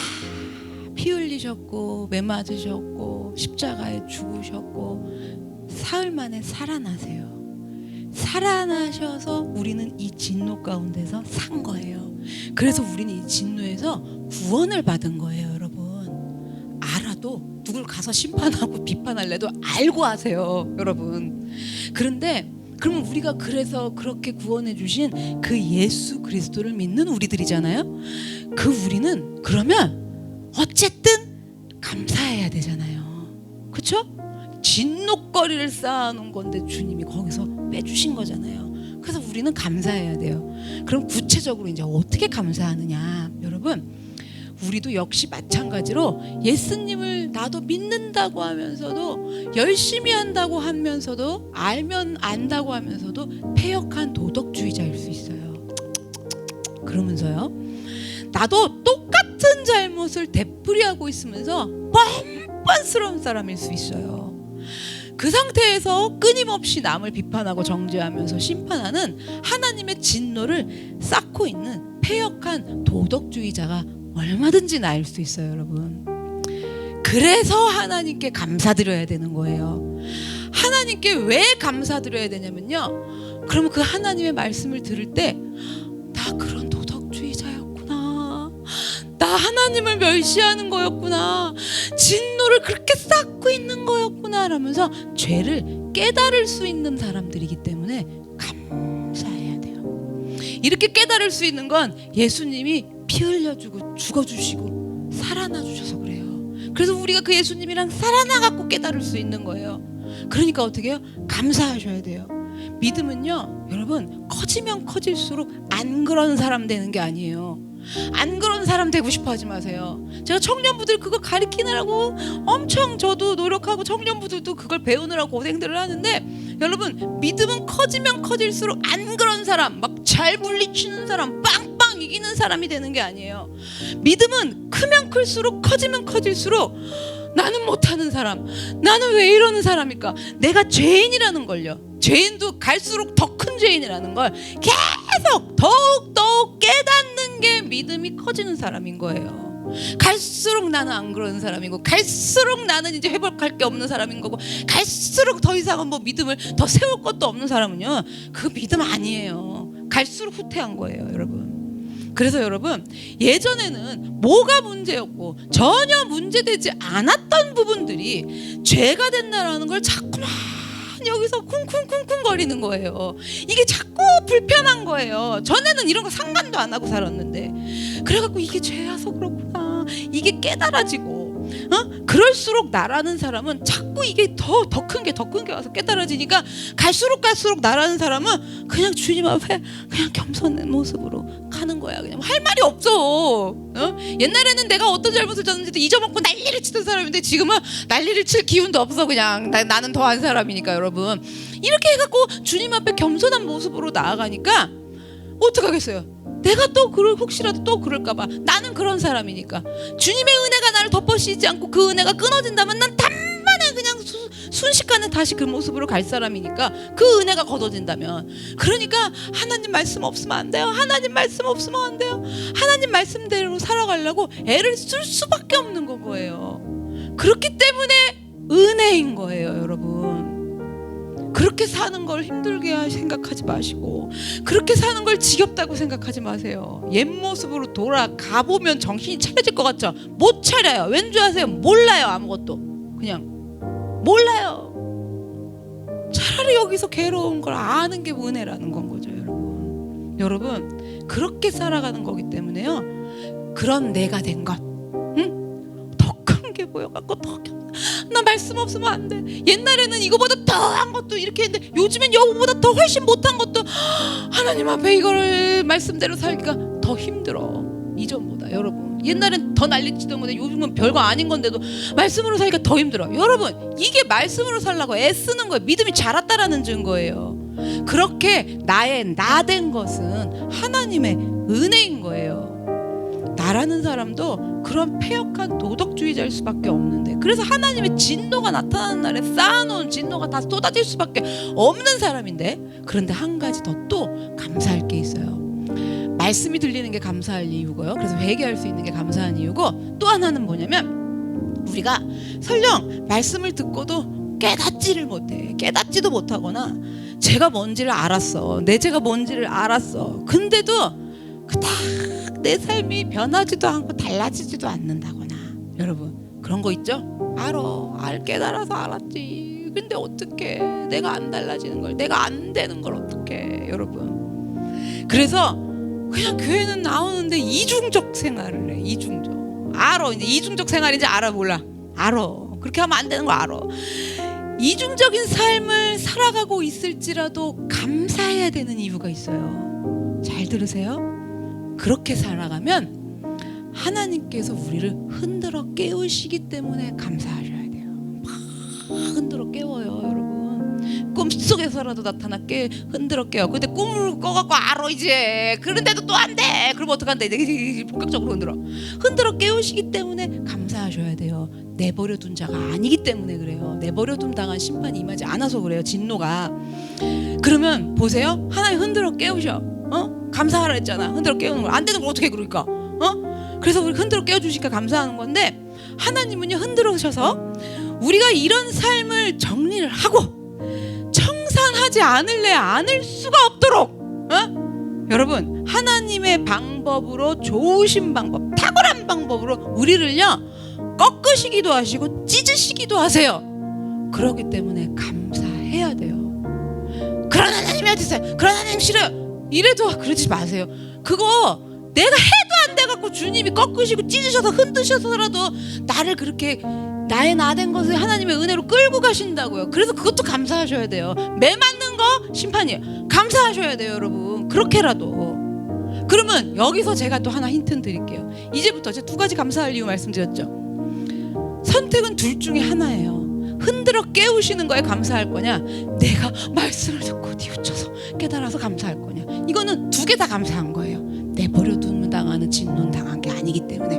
피 흘리셨고 매 맞으셨고 십자가에 죽으셨고 사흘 만에 살아나세요. 살아나셔서 우리는 이 진노 가운데서 산 거예요. 그래서 우리는 이 진노에서 구원을 받은 거예요. 여러분 알아도 누굴 가서 심판하고 비판할래도 알고 하세요. 여러분 그런데 그러면 우리가 그래서 그렇게 구원해 주신 그 예수 그리스도를 믿는 우리들이잖아요. 그 우리는 그러면 어쨌든 감사해야 되잖아요. 그렇죠? 진노거리를 쌓아놓은 건데 주님이 거기서 빼주신 거잖아요. 그래서 우리는 감사해야 돼요. 그럼 구체적으로 이제 어떻게 감사하느냐? 여러분 우리도 역시 마찬가지로 예수님을 나도 믿는다고 하면서도 열심히 한다고 하면서도 알면 안다고 하면서도 패역한 도덕주의자일 수 있어요. 그러면서요 나도 똑같은 잘못을 되풀이하고 있으면서 뻔뻔스러운 사람일 수 있어요. 그 상태에서 끊임없이 남을 비판하고 정죄하면서 심판하는 하나님의 진노를 쌓고 있는 패역한 도덕주의자가 얼마든지 나일 수 있어요. 여러분 그래서 하나님께 감사드려야 되는 거예요. 하나님께 왜 감사드려야 되냐면요, 그러면 그 하나님의 말씀을 들을 때 나 그런 도덕주의자였구나, 나 하나님을 멸시하는 거였구나, 진노를 그렇게 쌓고 있는 거였구나 라면서 죄를 깨달을 수 있는 사람들이기 때문에 감사해야 돼요. 이렇게 깨달을 수 있는 건 예수님이 피 흘려주고 죽어주시고 살아나 주셔서 그래요. 그래서 우리가 그 예수님이랑 살아나갖고 깨달을 수 있는 거예요. 그러니까 어떻게 해요? 감사하셔야 돼요. 믿음은요, 여러분, 커지면 커질수록 안 그런 사람 되는 게 아니에요. 안 그런 사람 되고 싶어 하지 마세요. 제가 청년부들 그거 가르치느라고 엄청 저도 노력하고 청년부들도 그걸 배우느라고 고생들을 하는데, 여러분, 믿음은 커지면 커질수록 안 그런 사람, 막 잘 물리치는 사람, 빵빵 이기는 사람이 되는 게 아니에요. 믿음은 크면 클수록, 커지면 커질수록 나는 못하는 사람, 나는 왜 이러는 사람일까, 내가 죄인이라는 걸요, 죄인도 갈수록 더 큰 죄인이라는 걸 계속 더욱 깨닫는 게 믿음이 커지는 사람인 거예요. 갈수록 나는 안 그러는 사람이고, 갈수록 나는 이제 회복할 게 없는 사람인 거고, 갈수록 더 이상은 뭐 믿음을 더 세울 것도 없는 사람은요, 그 믿음 아니에요. 갈수록 후퇴한 거예요, 여러분. 그래서 여러분, 예전에는 뭐가 문제였고 전혀 문제되지 않았던 부분들이 죄가 된다라는 걸 자꾸만 여기서 쿵쿵쿵쿵 거리는 거예요. 이게 자꾸 불편한 거예요. 전에는 이런 거 상관도 안 하고 살았는데, 그래갖고 이게 죄라서 그렇구나, 이게 깨달아지고, 그럴수록 나라는 사람은 자꾸 이게 더 큰 게 와서 깨달아지니까, 갈수록 나라는 사람은 그냥 주님 앞에 그냥 겸손한 모습으로 가는 거야. 그냥 할 말이 없어. 옛날에는 내가 어떤 잘못을 졌는지도 잊어먹고 난리를 치던 사람인데, 지금은 난리를 칠 기운도 없어. 그냥 나는 더한 사람이니까. 여러분, 이렇게 해갖고 주님 앞에 겸손한 모습으로 나아가니까 어떡하겠어요? 내가 또 혹시라도 또 그럴까봐, 나는 그런 사람이니까. 주님의 은혜가 나를 덮어씌지 않고 그 은혜가 끊어진다면 난 단번에 그냥 순식간에 다시 그 모습으로 갈 사람이니까, 그 은혜가 걷어진다면. 그러니까 하나님 말씀 없으면 안 돼요. 하나님 말씀 없으면 안 돼요. 하나님 말씀대로 살아가려고 애를 쓸 수밖에 없는 거예요. 그렇기 때문에 은혜인 거예요, 여러분. 그렇게 사는 걸 힘들게 생각하지 마시고, 그렇게 사는 걸 지겹다고 생각하지 마세요. 옛 모습으로 돌아가 보면 정신이 차려질 것 같죠? 못 차려요. 왠지 아세요? 몰라요. 아무것도. 그냥 몰라요. 차라리 여기서 괴로운 걸 아는 게 은혜라는 건 거죠, 여러분. 여러분, 그렇게 살아가는 거기 때문에요, 그런 내가 된 것, 더 큰 게 보여갖고 나 말씀 없으면 안 돼. 옛날에는 이거보다 더한 것도 이렇게 했는데, 요즘엔 이거보다 더 훨씬 못한 것도, 하나님 앞에 이거를 말씀대로 살기가 더 힘들어, 이전보다. 여러분, 옛날엔 더 난리치던 건데 요즘은 별거 아닌 건데도 말씀으로 살기가 더 힘들어. 여러분, 이게 말씀으로 살라고 애쓰는 거예요. 믿음이 자랐다라는 증거예요. 그렇게 나의 나 된 것은 하나님의 은혜인 거예요. 나라는 사람도 그런 패역한 도덕주의자일 수밖에 없는데, 그래서 하나님의 진노가 나타나는 날에 쌓아놓은 진노가 다 쏟아질 수밖에 없는 사람인데, 그런데 한 가지 더 또 감사할 게 있어요. 말씀이 들리는 게 감사할 이유고요, 그래서 회개할 수 있는 게 감사한 이유고, 또 하나는 뭐냐면, 우리가 설령 말씀을 듣고도 깨닫지를 못해, 깨닫지도 못하거나 죄가 뭔지를 알았어, 내 죄가 뭔지를 알았어, 근데도 그닥 내 삶이 변하지도 않고 달라지지도 않는다거나. 여러분, 그런 거 있죠? 깨달아서 알았지, 근데 어떡해, 내가 안 달라지는 걸, 내가 안 되는 걸 어떡해. 여러분, 그래서 그냥 교회는 나오는데 이중적 생활을 해. 이중적. 이제 이중적 생활인지 몰라. 그렇게 하면 안 되는 거 알아. 이중적인 삶을 살아가고 있을지라도 감사해야 되는 이유가 있어요. 잘 들으세요. 그렇게 살아가면 하나님께서 우리를 흔들어 깨우시기 때문에 감사하셔야 돼요. 막 흔들어 깨워요, 여러분. 꿈속에서라도 나타나 흔들어 깨워. 근데 꿈을 꿔갖고 이제. 그런데도 또 안 돼. 그러면 어떡한데? 본격적으로 흔들어 깨우시기 때문에 감사하셔야 돼요. 내버려 둔 자가 아니기 때문에 그래요. 내버려 둔 당한 심판이 임하지 않아서 그래요, 진노가. 그러면 보세요, 하나님 흔들어 깨우셔. 감사하라 했잖아. 흔들어 깨우는 걸. 안 되는 걸 어떻게 해, 그러니까. 그래서 우리 흔들어 깨워주시니까 감사하는 건데, 하나님은요, 흔들어셔서 우리가 이런 삶을 정리를 하고 행하지 않을래 않을 수가 없도록 여러분 하나님의 방법으로 좋으신 방법, 탁월한 방법으로 우리를요 꺾으시기도 하시고 찢으시기도 하세요. 그렇기 때문에 감사해야 돼요. 그런 하나님이 어디 있어요? 그런 하나님 싫어요. 이래도 그러지 마세요. 그거 내가 해도 안 돼갖고 주님이 꺾으시고 찢으셔서 흔드셔서라도 나를 그렇게 나의 나된 것을 하나님의 은혜로 끌고 가신다고요. 그래서 그것도 감사하셔야 돼요. 매 맞는 거 심판이에요. 감사하셔야 돼요 여러분. 그렇게라도. 그러면 여기서 제가 또 하나 힌트 드릴게요. 이제부터 제가 2가지 감사할 이유 말씀드렸죠. 선택은 둘 중에 하나예요. 흔들어 깨우시는 거에 감사할 거냐, 내가 말씀을 듣고 뉘우쳐서 깨달아서 감사할 거냐. 이거는 2개 다 감사한 거예요. 내버려 두면 당하는 진노는 당한 게 아니기 때문에.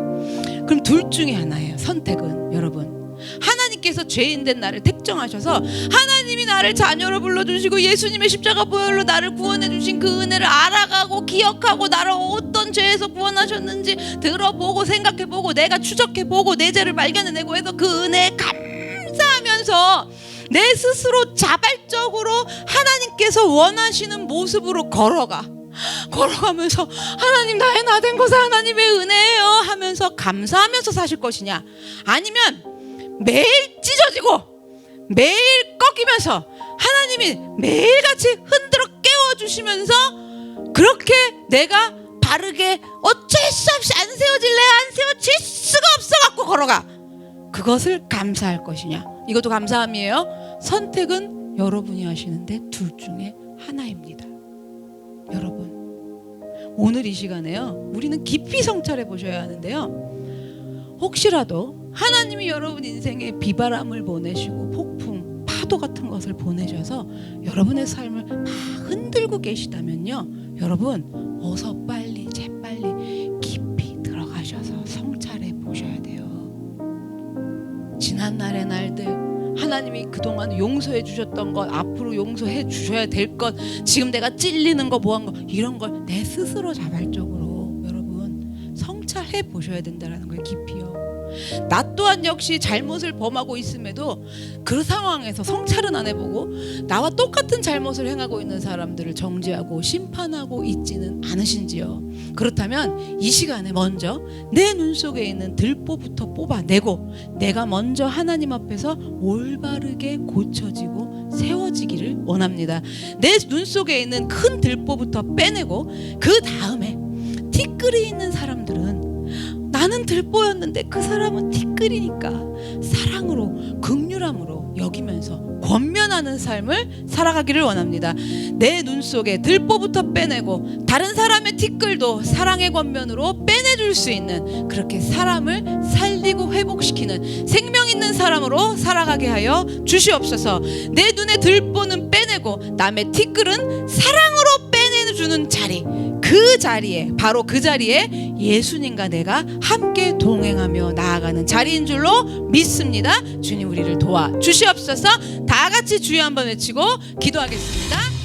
그럼 둘 중에 하나예요. 선택은 여러분 하나님께서 죄인된 나를 택정하셔서 하나님이 나를 자녀로 불러주시고 예수님의 십자가 보혈로 나를 구원해 주신 그 은혜를 알아가고 기억하고 나를 어떤 죄에서 구원하셨는지 들어보고 생각해보고 내가 추적해보고 내 죄를 발견해내고 해서 그 은혜에 감사하면서 내 스스로 자발적으로 하나님께서 원하시는 모습으로 걸어가면서 하나님 나의 나된 것은 하나님의 은혜예요 하면서 감사하면서 사실 것이냐, 아니면 매일 찢어지고 매일 꺾이면서 하나님이 매일같이 흔들어 깨워주시면서 그렇게 내가 바르게 어쩔 수 없이 안 세워질래 안 세워질 수가 없어갖고 걸어가, 그것을 감사할 것이냐. 이것도 감사함이에요. 선택은 여러분이 하시는데 둘 중에 하나입니다. 여러분 오늘 이 시간에요 우리는 깊이 성찰해 보셔야 하는데요, 혹시라도 하나님이 여러분 인생에 비바람을 보내시고 폭풍, 파도 같은 것을 보내셔서 여러분의 삶을 막 흔들고 계시다면요, 여러분 어서 빨리 재빨리 깊이 들어가셔서 성찰해 보셔야 돼요. 지난날의 날들, 하나님이 그동안 용서해 주셨던 것, 앞으로 용서해 주셔야 될 것, 지금 내가 찔리는 거, 뭐한 거, 이런 걸 내 스스로 자발적으로 여러분 성찰해 보셔야 된다는 거예요. 깊이요. 나 또한 역시 잘못을 범하고 있음에도 그 상황에서 성찰은 안 해보고 나와 똑같은 잘못을 행하고 있는 사람들을 정죄하고 심판하고 있지는 않으신지요? 그렇다면 이 시간에 먼저 내 눈 속에 있는 들보부터 뽑아내고 내가 먼저 하나님 앞에서 올바르게 고쳐지고 세워지기를 원합니다. 내 눈 속에 있는 큰 들보부터 빼내고 그 다음에 티끌이 있는 사람들은 나는 들보였는데 그 사람은 티끌이니까 사랑으로 긍휼함으로 여기면서 권면하는 삶을 살아가기를 원합니다. 내 눈 속에 들보부터 빼내고 다른 사람의 티끌도 사랑의 권면으로 빼내줄 수 있는, 그렇게 사람을 살리고 회복시키는 생명 있는 사람으로 살아가게 하여 주시옵소서. 내 눈에 들보는 빼내고 남의 티끌은 사랑으로 빼내주는 자리, 그 자리에, 바로 그 자리에 예수님과 내가 함께 동행하며 나아가는 자리인 줄로 믿습니다. 주님 우리를 도와 주시옵소서. 다 같이 주여 한번 외치고 기도하겠습니다.